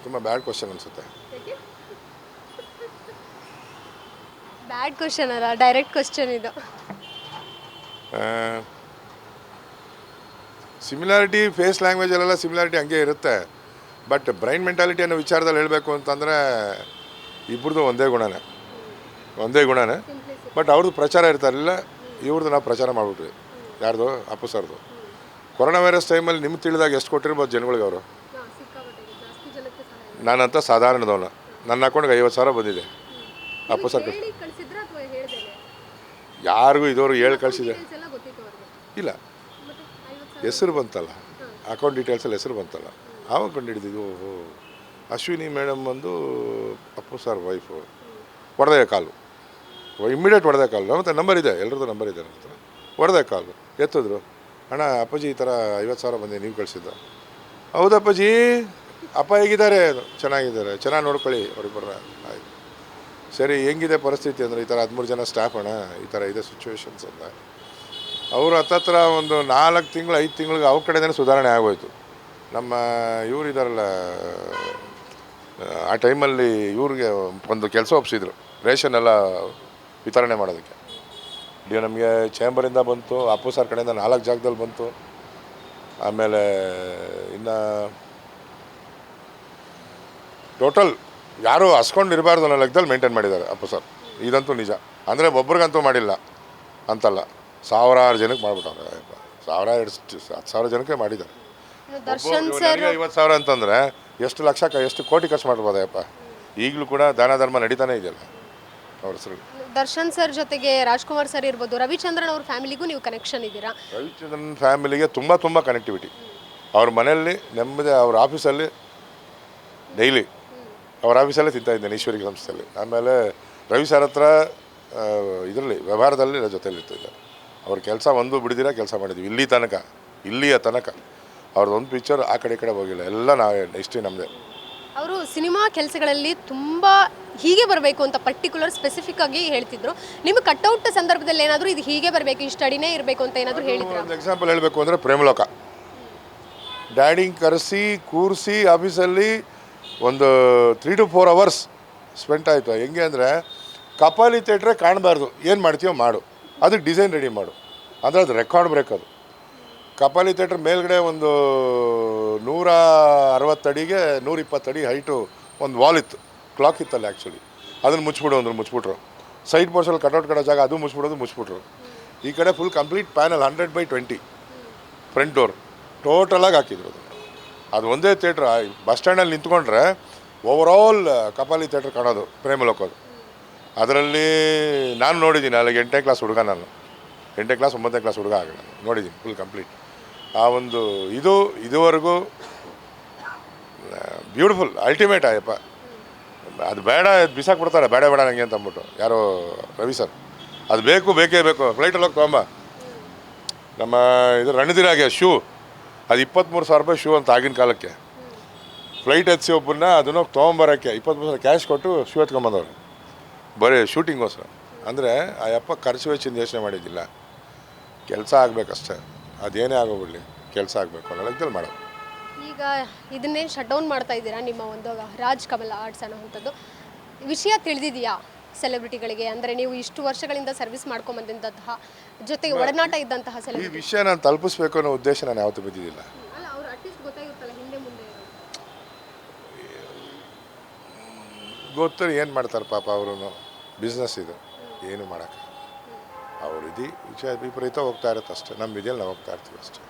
ತುಂಬ ಬ್ಯಾಡ್ ಕ್ವಶನ್ ಅನಿಸುತ್ತೆ. ಬ್ಯಾಡ್ ಕ್ವಶನ್ ಅಲ್ಲ, ಡೈರೆಕ್ಟ್ ಕ್ವಶನ್ ಇದು. ಸಿಮಿಲಾರಿಟಿ ಫೇಸ್ ಲ್ಯಾಂಗ್ವೇಜಲ್ಲೆಲ್ಲ ಸಿಮಿಲಾರಿಟಿ ಹಂಗೆ ಇರುತ್ತೆ. ಬಟ್ ಬ್ರೈನ್ ಮೆಂಟಾಲಿಟಿ ಅನ್ನೋ ವಿಚಾರದಲ್ಲಿ ಹೇಳಬೇಕು ಅಂತಂದರೆ ಇಬ್ಬರದು ಒಂದೇ ಗುಣನೇ. ಬಟ್ ಅವ್ರದ್ದು ಪ್ರಚಾರ ಇರ್ತಾರಿಲ್ಲ, ಇವ್ರದ್ದು ನಾವು ಪ್ರಚಾರ ಮಾಡಿಬಿಟ್ವಿ. ಯಾರ್ದು? ಅಪ್ಪು ಸರ್ದು. ಕೊರೋನಾ ವೈರಸ್ ಟೈಮಲ್ಲಿ ನಿಮ್ಗೆ ತಿಳಿದಾಗ ಎಷ್ಟು ಕೊಟ್ಟಿರ್ಬೋದು ಜನಗಳಿಗೆ ಅವರು? ನಾನಂತ ಸಾಧಾರಣದವನು, ನನ್ನ ಅಕೌಂಟ್ಗೆ 50,000 ಬಂದಿದೆ. ಅಪ್ಪು ಸರ್ ಯಾರಿಗೂ ಇದುವರೆಗೂ ಹೇಳಿ ಕಳಿಸಿದೆ ಇಲ್ಲ. ಹೆಸರು ಬಂತಲ್ಲ, ಅಕೌಂಟ್ ಡೀಟೇಲ್ಸಲ್ಲಿ ಹೆಸರು ಬಂತಲ್ಲ, ಆವಾಗ ಕಂಡುಹಿಡಿದಿದ್ದು. ಅಶ್ವಿನಿ ಮೇಡಮ್ ಬಂದು ಅಪ್ಪು ಸರ್ ವೈಫು. ಹೊಡೆದೇ ಕಾಲು, ಇಮ್ಮಿಡಿಯೇಟ್ ಹೊಡೆದೇ ಕಾಲು. ನಮ್ಮ ಹತ್ರ ನಂಬರ್ ಇದೆ, ಎಲ್ಲರದ್ದು ನಂಬರ್ ಇದೆ ನನ್ನ ಹತ್ರ. ಹೊಡೆದೇ ಕಾಲು ಎತ್ತಿದ್ರು, ಅಣ್ಣ ಅಪ್ಪಾಜಿ ಈ ಥರ 50,000 ಬಂದಿದೆ, ನೀವು ಕಳಿಸಿದ್ದ? ಹೌದಪ್ಪಾಜಿ, ಅಪ್ಪ ಹೇಗಿದ್ದಾರೆ? ಚೆನ್ನಾಗಿದ್ದಾರೆ, ಚೆನ್ನಾಗಿ ನೋಡ್ಕೊಳ್ಳಿ ಅವರಿಬ್ಬರ. ಆಯ್ತು ಸರಿ, ಹೆಂಗಿದೆ ಪರಿಸ್ಥಿತಿ ಅಂದರೆ ಈ ಥರ 13 ಜನ ಸ್ಟಾಫ್ ಅಣ್ಣ, ಈ ಥರ ಇದೆ ಸಿಚುವೇಶನ್ಸ್ ಅಂತ. ಅವರು ಹತ್ತತ್ರ ಒಂದು 4 ತಿಂಗಳು 5 ತಿಂಗಳಿಗೆ ಅವ್ರ ಕಡೆನೇ ಸುಧಾರಣೆ ಆಗೋಯ್ತು. ನಮ್ಮ ಇವ್ರು ಇದ್ದಾರಲ್ಲ, ಆ ಟೈಮಲ್ಲಿ ಇವ್ರಿಗೆ ಒಂದು ಕೆಲಸ ಒಪ್ಪಿಸಿದ್ರು, ರೇಷನ್ ಎಲ್ಲ ವಿತರಣೆ ಮಾಡೋದಕ್ಕೆ. ನಮಗೆ ಚೇಂಬರಿಂದ ಬಂತು, ಅಪ್ಪು ಸರ್ ಕಡೆಯಿಂದ 4 ಜಾಗದಲ್ಲಿ ಬಂತು. ಆಮೇಲೆ ಇನ್ನು ಟೋಟಲ್ ಯಾರೂ ಹಸ್ಕೊಂಡಿರಬಾರ್ದು ಅನ್ನೋ ಲೆಕ್ಕದಲ್ಲಿ ಮೇಂಟೈನ್ ಮಾಡಿದ್ದಾರೆ ಅಪ್ಪು ಸರ್. ಇದಂತೂ ನಿಜ. ಅಂದರೆ ಒಬ್ರಿಗಂತೂ ಮಾಡಿಲ್ಲ ಅಂತಲ್ಲ, ಸಾವಿರಾರು ಜನಕ್ಕೆ ಮಾಡಿಬಿಟ್ಟವ್ರೆ. 10,000 ಜನಕ್ಕೆ ಮಾಡಿದ್ದಾರೆ. ದರ್ಶನ್ ಸರ್ 50,000 ಅಂತಂದರೆ ಎಷ್ಟು ಲಕ್ಷ, ಎಷ್ಟು ಕೋಟಿ ಖರ್ಚು ಮಾಡ್ಬೋದಪ್ಪ. ಈಗಲೂ ಕೂಡ ದಾನ ಧರ್ಮ ನಡೀತಾನೆ ಇದೆಯಲ್ಲ ಅವ್ರ ಹೆಸರು. ದರ್ಶನ್ ಸರ್ ಜೊತೆಗೆ ರಾಜ್ಕುಮಾರ್ ಸರ್ ಇರ್ಬೋದು, ರವಿಚಂದ್ರನ್ ಅವ್ರ ಫ್ಯಾಮಿಲಿಗೂ ನೀವು ಕನೆಕ್ಷನ್ ಇದ್ದೀರಾ? ರವಿಚಂದ್ರನ್ ಫ್ಯಾಮಿಲಿಗೆ ತುಂಬ ಕನೆಕ್ಟಿವಿಟಿ. ಅವ್ರ ಮನೆಯಲ್ಲಿ ನೆಮ್ಮದಿ, ಅವ್ರ ಆಫೀಸಲ್ಲಿ ಡೈಲಿ ಅವ್ರ ಆಫೀಸಲ್ಲೇ ತಿಂತಾಯಿದ್ದೇನೆ, ಈಶ್ವರಿ ಸಂಸ್ಥೆಯಲ್ಲಿ. ಆಮೇಲೆ ರವಿ ಸರ್ ಹತ್ರ ಇದರಲ್ಲಿ ವ್ಯವಹಾರದಲ್ಲಿ ಜೊತೆಯಲ್ಲಿ ಇರ್ತಿದ್ದೆ. ಅವ್ರ ಕೆಲಸ ಒಂದು ಬಿಡಿದಿರ ಕೆಲಸ ಮಾಡಿದ್ವಿ ಇಲ್ಲಿಯ ತನಕ. ಅವ್ರದ್ದೊಂದು ಪಿಕ್ಚರ್ ಆ ಕಡೆ ಹೋಗಿಲ್ಲ, ಎಲ್ಲ ನಾವು ಇಷ್ಟೇ ನಮ್ಮದೇ. ಅವರು ಸಿನಿಮಾ ಕೆಲಸಗಳಲ್ಲಿ ತುಂಬ ಹೀಗೆ ಬರಬೇಕು ಅಂತ ಪರ್ಟಿಕ್ಯುಲರ್ ಸ್ಪೆಸಿಫಿಕ್ ಆಗಿ ಹೇಳ್ತಿದ್ರು. ನಿಮಗೆ ಕಟ್ಔಟ್ ಸಂದರ್ಭದಲ್ಲಿ ಏನಾದರೂ ಇದು ಹೀಗೆ ಬರಬೇಕು, ಇಷ್ಟು ಅಡಿನೇ ಇರಬೇಕು ಅಂತ ಏನಾದರೂ ಹೇಳಿದ್ರು? ಒಂದು ಎಕ್ಸಾಂಪಲ್ ಹೇಳಬೇಕು ಅಂದರೆ ಪ್ರೇಮಲೋಕ ಡ್ಯಾಡಿಂಗ್ ಕರೆಸಿ ಕೂರಿಸಿ ಆಫೀಸಲ್ಲಿ ಒಂದು 3 to 4 hours ಸ್ಪೆಂಟ್ ಆಯಿತು. ಹೆಂಗೆ ಅಂದರೆ ಕಪಾಲಿ ಥಿಯೇಟ್ರೇ ಕಾಣಬಾರ್ದು, ಏನು ಮಾಡ್ತೀಯೋ ಮಾಡು, ಅದಕ್ಕೆ ಡಿಸೈನ್ ರೆಡಿ ಮಾಡು ಅಂದರೆ ಅದು ರೆಕಾರ್ಡ್ ಬ್ರೇಕ್. ಅದು ಕಪಾಲಿ ಥಿಯೇಟ್ರ್ ಮೇಲ್ಗಡೆ ಒಂದು 160 ಅಡಿಗೆ 120 ಅಡಿ ಹೈಟು ಒಂದು ವಾಲ್ ಇತ್ತು, ಕ್ಲಾಕ್ ಇತ್ತಲ್ಲ ಆ್ಯಕ್ಚುಲಿ. ಅದನ್ನು ಮುಚ್ಚಿಬಿಟ್ರು. ಸೈಡ್ ಪೋರ್ಷಲ್ಲಿ ಕಟೌಟ್ ಕಡೋ ಜಾಗ ಅದು ಮುಚ್ಚಿಬಿಟ್ರು. ಈ ಕಡೆ full complete panel 100/20 front door ಟೋಟಲಾಗಿ ಹಾಕಿದ್ರು. ಅದು ಒಂದೇ ಥಿಯೇಟ್ರ್. ಬಸ್ ಸ್ಟ್ಯಾಂಡಲ್ಲಿ ನಿಂತ್ಕೊಂಡ್ರೆ ಓವರಾಲ್ ಕಪಾಲಿ ಥಿಯೇಟ್ರ್ ಕಾಣೋದು, ಪ್ರೇಮಲೋಕದು. ಅದರಲ್ಲಿ ನಾನು ನೋಡಿದ್ದೀನಿ, ಅಲ್ಲಿಗೆ 8ನೇ ಕ್ಲಾಸ್ ಹುಡುಗ, ನಾನು 8ನೇ ಕ್ಲಾಸ್ 9ನೇ ಕ್ಲಾಸ್ ಹುಡುಗ ಆಗ ನಾನು ನೋಡಿದ್ದೀನಿ ಫುಲ್ ಕಂಪ್ಲೀಟ್. ಆ ಒಂದು ಇದುವರೆಗೂ ಬ್ಯೂಟಿಫುಲ್ ಅಲ್ಟಿಮೇಟ್ ಆಯಪ್ಪ. ಅದು ಬೇಡ ಬಿಸಾಕ್ಬಿಡ್ತಾರೆ, ಬೇಡ ನನಗೆ ಅಂತ ಅಂದ್ಬಿಟ್ಟು ಯಾರೋ ರವಿ ಸರ್. ಅದು ಬೇಕೇ ಬೇಕು, ಫ್ಲೈಟಲ್ಲಿ ಹೋಗಿ ತೊಗೊಂಬ. ನಮ್ಮ ಇದು ರಣದಿರಾಗೆ ಶೂ, ಅದು 23,000 ರೂಪಾಯಿ ಶೂ ಅಂತ ಆಗಿನ ಕಾಲಕ್ಕೆ. ಫ್ಲೈಟ್ ಹತ್ಸಿ ಒಬ್ಬನ್ನ ಅದನ್ನು ತೊಗೊಂಬರೋಕ್ಕೆ 23,000 ಕ್ಯಾಶ್ ಕೊಟ್ಟು ಶೂ ಎತ್ಕೊಂಬಂದವ್ರು, ಬರೀ ಶೂಟಿಂಗೋಸ್ಕರ. ಅಂದರೆ ಆ ಯಪ್ಪ ಖರ್ಚು ವೆಚ್ಚಿಂದ ಯೋಚನೆ ಮಾಡಿದ್ದಿಲ್ಲ. ಕೆಲಸ ಆಗಬೇಕಷ್ಟೇ, ಅದೇನೇ ಆಗೋಗ್ಬಿಡಲಿ, ಕೆಲಸ ಆಗಬೇಕು ಅನ್ನೋ ಲೆಕ್ಕದಲ್ಲಿ ಮಾಡೋದು. ಈಗ ಇದನ್ನೇ ಶಟ್ ಡೌನ್ ಮಾಡ್ತಾ ಇದ್ದೀರಾ, ನಿಮ್ಮ ಒಂದು ರಾಜ್ ಕಮಲ್ ಆರ್ಟ್ಸ್ ಅನ್ನೋವಂಥದ್ದು ವಿಷಯ ತಿಳಿದಿದೆಯಾ ಸೆಲೆಬ್ರಿಟಿಗಳಿಗೆ? ಅಂದರೆ ನೀವು ಇಷ್ಟು ವರ್ಷಗಳಿಂದ ಸರ್ವಿಸ್ ಮಾಡ್ಕೊಂಬಂದಂತಹ ಜೊತೆಗೆ ಒಡನಾಟ ಇದ್ದಂತಹ ಈ ಸೆಲೆಬ್ರಿಟಿ ವಿಷಯ ನಾನು ತಲುಪಿಸ್ಬೇಕು ಅನ್ನೋ ಉದ್ದೇಶ ನಾನು ಯಾವತ್ತೂ ಬಿದ್ದಿದ್ದಿಲ್ಲ. ಅಲ್ಲ, ಅವ್ರು ಅಟ್ಲೀಸ್ಟ್ ಗೊತ್ತಾಗಿರುತ್ತಲ್ಲ ಹಿಂದೆ ಮುಂದೆ ಗೊತ್ತು ಏನು ಮಾಡ್ತಾರೆ ಪಾಪ, ಅವರು ಬಿಸ್ನೆಸ್ ಇದು, ಏನು ಮಾಡೋಕ್ಕೆ. ಅವರು ವಿಷಯ ವಿಪರೀತ ಹೋಗ್ತಾ ಇರುತ್ತೆ ಅಷ್ಟೇ, ನಮ್ಮ ವಿಧಿಯಲ್ಲಿ ನಾವು ಹೋಗ್ತಾ ಇರ್ತೀವಿ ಅಷ್ಟೇ.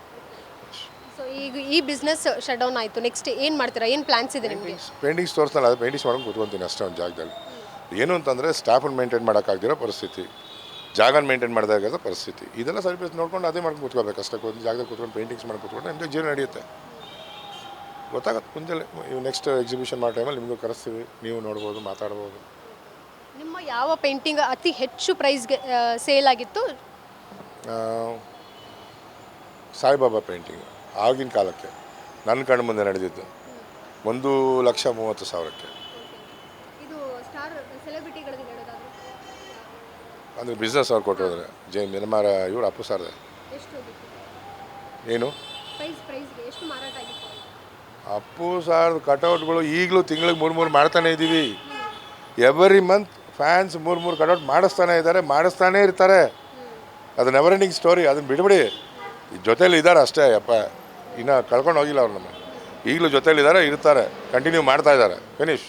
ಸೊ ಈಗ ಈ ಬಿಸ್ನೆಸ್ ಶಟ್ ಡೌನ್ ಆಯಿತು, ನೆಕ್ಸ್ಟ್ ಏನು ಮಾಡ್ತೀರಾ? ಏನು ಪ್ಲಾನ್ಸ್ ಇದೆ ನಿಮಗೆ? ಪೇಂಟಿಂಗ್ಸ್ ತೋರಿಸ್ತಾನೆ, ಅದು ಪೇಂಟಿಂಗ್ಸ್ ಮಾಡ್ಕೊಂಡು ಕೂತ್ಕೊತೀನಿ ಅಷ್ಟೇ ಒಂದು ಜಾಗದಲ್ಲಿ. ಏನು ಅಂತಂದರೆ ಸ್ಟಾಫನ್ನು ಮೇಂಟೈನ್ ಮಾಡೋಕ್ಕಾಗದಿರೋ ಪರಿಸ್ಥಿತಿ, ಜಾಗನ ಮೇಂಟೈನ್ ಮಾಡೋದಾಗಿರೋ ಪರಿಸ್ಥಿತಿ, ಇದೆಲ್ಲ ಸರ್ವಿಸ್ ನೋಡ್ಕೊಂಡು ಅದೇ ಮಾಡ್ಕೊಂಡು ಕೂತ್ಕೋಬೇಕು ಅಷ್ಟೇ. ಒಂದು ಜಾಗದಲ್ಲಿ ಕೂತ್ಕೊಂಡು ಪೇಂಟಿಂಗ್ಸ್ ಮಾಡಿ ಕೂತ್ಕೊಂಡು ನಿಮಗೆ ಜೀವನ ನಡೆಯುತ್ತೆ. ಗೊತ್ತಾಗುತ್ತೆ ಮುಂಜಾನೆ. ನೆಕ್ಸ್ಟ್ ಎಕ್ಸಿಬಿಷನ್ ಮಾಡೋ ಟೈಮಲ್ಲಿ ನಿಮಗೂ ಕರೆಸ್ತೀವಿ, ನೀವು ನೋಡ್ಬೋದು, ಮಾತಾಡ್ಬೋದು. ನಿಮ್ಮ ಯಾವ ಪೇಂಟಿಂಗ್ ಅತಿ ಹೆಚ್ಚು ಪ್ರೈಸ್ಗೆ ಸೇಲ್ ಆಗಿತ್ತು? ಸಾಯಿಬಾಬಾ ಪೇಂಟಿಂಗ್ ಆಗಿನ ಕಾಲಕ್ಕೆ ನನ್ನ ಕಣ್ಣು ಮುಂದೆ ನಡೆದಿದ್ದು 1,30,30,000ಕ್ಕೆ. ಇದು ಸ್ಟಾರ್ ಸೆಲೆಬ್ರಿಟಿಗಳಿಗೆ ಹೇಳೋದಾದ್ರೆ ಅಂದರೆ ಬಿಸ್ನೆಸ್ ಅವ್ರು ಕೊಟ್ಟೋದ್ರೆ ಮಿನಮಾರ ಇವ್ರು ಅಪ್ಪು ಸಾರ್ದೆ. ಎಷ್ಟು ಏನು ಪ್ರೈಸ್ಗೆ ಎಷ್ಟು ಮಾರಾಟ ಆಗಿತ್ತು? ಅಪ್ಪು ಸಾರ್ದು ಕಟೌಟ್ಗಳು ಈಗಲೂ ತಿಂಗಳಿಗೆ 3 ಮಾಡ್ತಾನೆ ಇದ್ದೀವಿ. ಎವ್ರಿ ಮಂತ್ ಫ್ಯಾನ್ಸ್ 3 ಕಟೌಟ್ ಮಾಡಿಸ್ತಾನೇ ಇರ್ತಾರೆ. ಅದು ನೆವರ್ ಎಂಡಿಂಗ್ ಸ್ಟೋರಿ. ಅದನ್ನು ಬಿಡ್ಬಿಡಿ. ಜೊತೇಲಿ ಇದ್ದಾರೆ ಅಷ್ಟೇ ಅಪ್ಪ, ಇನ್ನೂ ಕಳ್ಕೊಂಡು ಹೋಗಿಲ್ಲ ಅವ್ರು. ನಮ್ಮ ಈಗಲೂ ಜೊತೇಲಿದ್ದಾರೆ, ಇರ್ತಾರೆ, ಕಂಟಿನ್ಯೂ ಮಾಡ್ತಾ ಇದ್ದಾರೆ. ಫಿನಿಶ್.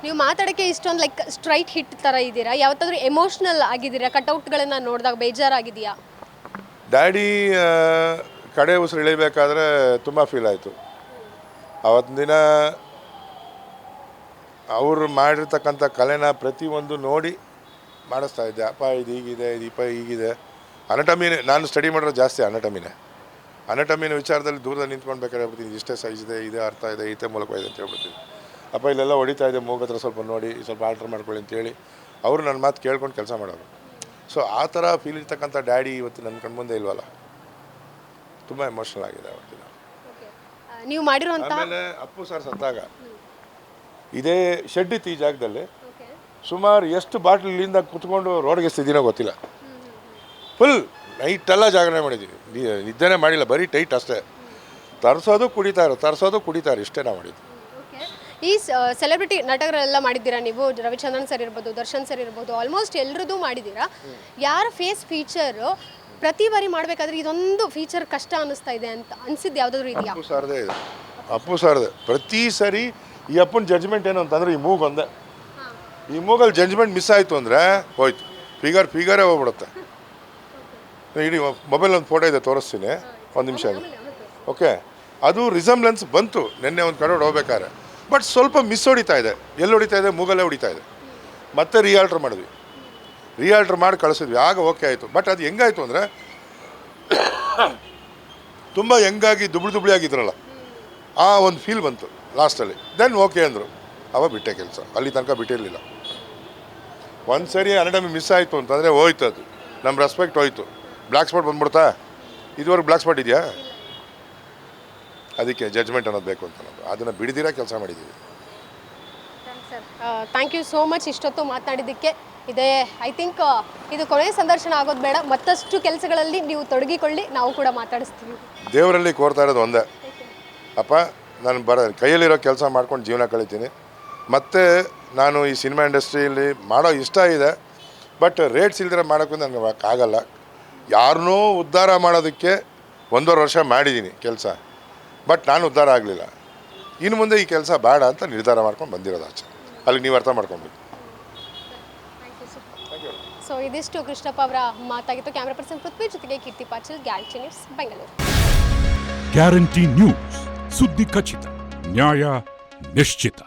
ನೀವು ಮಾತಾಡೋಕ್ಕೆ ಇಷ್ಟೊಂದು ಲೈಕ್ ಸ್ಟ್ರೈಟ್ ಹಿಟ್ ಥರ ಇದ್ದೀರಾ? ಯಾವತ್ತಾದ್ರೂ ಎಮೋಷ್ನಲ್ ಆಗಿದ್ದೀರಾ? ಕಟೌಟ್ಗಳನ್ನು ನೋಡಿದಾಗ ಬೇಜಾರಾಗಿದೆಯಾ? ಡ್ಯಾಡಿ ಕಡೆ ಉಸಿರು ಇಳಿಬೇಕಾದ್ರೆ ತುಂಬ ಫೀಲ್ ಆಯಿತು. ಅವತ್ತಿನ ದಿನ ಅವರು ಮಾಡಿರ್ತಕ್ಕಂಥ ಕಲೆನ ಪ್ರತಿಯೊಂದು ನೋಡಿ ಮಾಡಿಸ್ತಾ ಇದ್ದೆ. ಅಪ್ಪ ಇದು ಹೀಗಿದೆ, ಇದು ಹೀಗಿದೆ. ಅನಟಮಿನೇ ನಾನು ಸ್ಟಡಿ ಮಾಡಿರೋ ಜಾಸ್ತಿ, ಅನಟಮಿನ ವಿಚಾರದಲ್ಲಿ ದೂರದಲ್ಲಿ ನಿಂತ್ಕೊಂಡು ಬೇಕಾದ್ರೆ ಹೇಳ್ಬಿಡ್ತೀನಿ, ಇಷ್ಟೇ ಸೈಜ್ ಇದೆ, ಇದೇ ಅರ್ಥ ಇದೆ, ಈತೆ ಮೂಲಕ ಇದೆ ಅಂತ ಹೇಳ್ಬಿಡ್ತೀನಿ. ಅಪ್ಪ ಇಲ್ಲೆಲ್ಲ ಹೊಡಿತಾ ಇದೆ, ಮೂಗತ್ರ ಸ್ವಲ್ಪ ನೋಡಿ, ಸ್ವಲ್ಪ ಆಲ್ಟ್ರ್ ಮಾಡ್ಕೊಳ್ಳಿ ಅಂತೇಳಿ ಅವರು ನನ್ನ ಮಾತು ಕೇಳ್ಕೊಂಡು ಕೆಲಸ ಮಾಡೋರು. ಸೊ ಆ ಥರ ಫೀಲ್ ಇರ್ತಕ್ಕಂಥ ಡ್ಯಾಡಿ ಇವತ್ತು ನನ್ನ ಕಣ್ಮುಂದೆ ಇಲ್ವಲ್ಲ, ತುಂಬ ಎಮೋಷ್ನಲ್ ಆಗಿದೆ ಅವತ್ತಿನ. ನೀವು ಮಾಡಿರುವಂಥ ಆಮೇಲೆ ಅಪ್ಪು ಸರ್ ಸತ್ತಾಗ ಇದೇ ಶೆಡ್ ಇತ್ತು ಈ ಜಾಗದಲ್ಲಿ, ಸುಮಾರು ಎಷ್ಟು ಬಾಟ್ಲ್ ಇಲ್ಲಿಂದ ಕುತ್ಕೊಂಡು ರೋಡ್ಗೆ ಎಸ್ತಿದ್ದೀನೋ ಗೊತ್ತಿಲ್ಲ. ಫುಲ್ ನೈಟೆಲ್ಲ ಜಾಗರಣೆ ಮಾಡಿದ್ದೀವಿ, ನಿದ್ದೆನೇ ಮಾಡಿಲ್ಲ, ಬರೀ ಟೈಟ್ ಅಷ್ಟೇ. ತರಿಸೋದು ಕುಡಿತಾರೆ ಇಷ್ಟೇ ನಾವು ಮಾಡಿದ್ದು. ಈ ಸೆಲೆಬ್ರಿಟಿ ನಟಗರೆಲ್ಲ ಮಾಡಿದ್ದೀರಾ ನೀವು? ರವಿಚಂದ್ರನ್ ಸರ್ ಇರ್ಬೋದು, ದರ್ಶನ್ ಸರ್ ಇರ್ಬೋದು, ಆಲ್ಮೋಸ್ಟ್ ಎಲ್ಲರದ್ದು ಮಾಡಿದ್ದೀರಾ. ಯಾರ ಫೇಸ್ ಫೀಚರು ಪ್ರತಿ ಬಾರಿ ಮಾಡಬೇಕಾದ್ರೆ ಇದೊಂದು ಫೀಚರ್ ಕಷ್ಟ ಅನ್ನಿಸ್ತಾ ಇದೆ ಅಂತ ಅನಿಸಿದ್ದು ಯಾವುದಾದ್ರೂ ಇದೆಯಾ? ಅಪ್ಪು ಸಾರ್ದೆ ಪ್ರತಿ ಸರಿ ಈ ಅಪ್ಪನ ಜಡ್ಜ್ಮೆಂಟ್ ಏನು ಅಂತಂದರೆ ಈ ಮೂಗೊಂದೇ. ಈ ಮೂಗಲ್ಲಿ ಜಡ್ಜ್ಮೆಂಟ್ ಮಿಸ್ ಆಯಿತು ಅಂದರೆ ಹೋಯ್ತು, ಫಿಗರೇ ಹೋಗ್ಬಿಡುತ್ತೆ. ಇಡೀ ಮೊಬೈಲ್ ಒಂದು ಫೋಟೋ ಇದೆ, ತೋರಿಸ್ತೀನಿ, ಒಂದು ನಿಮಿಷ. ಓಕೆ, ಅದು ರಿಸಂಬ್ಲೆನ್ಸ್ ಬಂತು ನಿನ್ನೆ ಒಂದು ಕಡೆ ಹೋಗ್ಬೇಕಾದ್ರೆ, ಬಟ್ ಸ್ವಲ್ಪ ಮಿಸ್ ಹೊಡಿತಾ ಇದೆ. ಎಲ್ಲಿ ಹೊಡಿತಾ ಇದೆ? ಮೂಗಲ್ಲೇ ಹೊಡಿತಾ ಇದೆ. ಮತ್ತೆ ರಿಯಾಲ್ಟ್ರ್ ಮಾಡಿ ಕಳಿಸಿದ್ವಿ, ಆಗ ಓಕೆ ಆಯಿತು. ಬಟ್ ಅದು ಹೆಂಗಾಯಿತು ಅಂದರೆ ತುಂಬ ಹೆಂಗಾಗಿ ದುಬ್ಳಿ ಆಗಿದ್ರಲ್ಲ, ಆ ಒಂದು ಫೀಲ್ ಬಂತು ಲಾಸ್ಟಲ್ಲಿ. ದೆನ್ ಓಕೆ ಅಂದರು, ಅವಾಗ ಬಿಟ್ಟೆ ಕೆಲಸ. ಅಲ್ಲಿ ತನಕ ಬಿಟ್ಟಿರಲಿಲ್ಲ. ಒಂದು ಸರಿ ಅನಟಮಿ ಮಿಸ್ ಆಯಿತು ಅಂತಂದರೆ ಹೋಯ್ತು, ಅದು ನಮ್ಮ ರೆಸ್ಪೆಕ್ಟ್ ಹೋಯ್ತು. ಬ್ಲ್ಯಾಕ್ ಸ್ಪಾಟ್ ಬಂದ್ಬಿಡ್ತಾ? ಇದುವರೆಗೆ ಬ್ಲ್ಯಾಕ್ ಸ್ಪಾಟ್ ಇದೆಯಾ? ಅದಕ್ಕೆ ಜಡ್ಜ್ಮೆಂಟ್ ಅನ್ನೋದು ಬೇಕು ಅಂತ ನಾವು ಅದನ್ನು ಬಿಡದಿರ ಕೆಲಸ ಮಾಡಿದ್ದೀವಿ. ಥ್ಯಾಂಕ್ ಯು ಸೋ ಮಚ್ ಇಷ್ಟೊತ್ತು ಮಾತನಾಡಿದ್ದಕ್ಕೆ. ಇದೇ ಐ ಥಿಂಕ್ ಇದು ಕೊನೆಯ ಸಂದರ್ಶನ ಆಗೋದು ಬೇಡ, ಮತ್ತಷ್ಟು ಕೆಲಸಗಳಲ್ಲಿ ನೀವು ತೊಡಗಿಕೊಳ್ಳಿ, ನಾವು ಕೂಡ ಮಾತಾಡಿಸ್ತೀವಿ. ದೇವರಲ್ಲಿ ಕೋರ್ತಾ ಇರೋದು ಒಂದೇ, ಅಪ್ಪ ನಾನು ಕೈಯಲ್ಲಿರೋ ಕೆಲಸ ಮಾಡ್ಕೊಂಡು ಜೀವನ ಕಳಿತೀನಿ. ಮತ್ತು ನಾನು ಈ ಸಿನಿಮಾ ಇಂಡಸ್ಟ್ರಿಯಲ್ಲಿ ಮಾಡೋ ಇಷ್ಟ ಇದೆ, ಬಟ್ ರೇಟ್ಸ್ ಇಲ್ದಿರ ಮಾಡೋಕ್ಕೂ ನನಗೆ ಆಗಲ್ಲ. ಯಾರನ್ನೂ ಉದ್ಧಾರ ಮಾಡೋದಕ್ಕೆ 1.5 ವರ್ಷ ಮಾಡಿದ್ದೀನಿ ಕೆಲಸ, ಬಟ್ ನಾನು ಉದ್ಧಾರ ಆಗಲಿಲ್ಲ. ಇನ್ನು ಮುಂದೆ ಈ ಕೆಲಸ ಬೇಡ ಅಂತ ನಿರ್ಧಾರ ಮಾಡ್ಕೊಂಡು ಬಂದಿರೋದು ಆಚೆ. ಅಲ್ಲಿಗೆ ನೀವು ಅರ್ಥ ಮಾಡ್ಕೊಬೇಕು. ಸೊ ಇದಿಷ್ಟು ಕೃಷ್ಣಪ್ಪ ಅವರ ಮಾತಾಗಿತ್ತು. ಕ್ಯಾಮ್ರಾ ಪರ್ಸನ್ ಪೃಥ್ವಿ ಜೊತೆಗೆ Keerthi Patil, Guarantee News, Bengaluru. Guarantee News, ಸುದ್ದಿ ಖಚಿತ, ನ್ಯಾಯ ನಿಶ್ಚಿತ.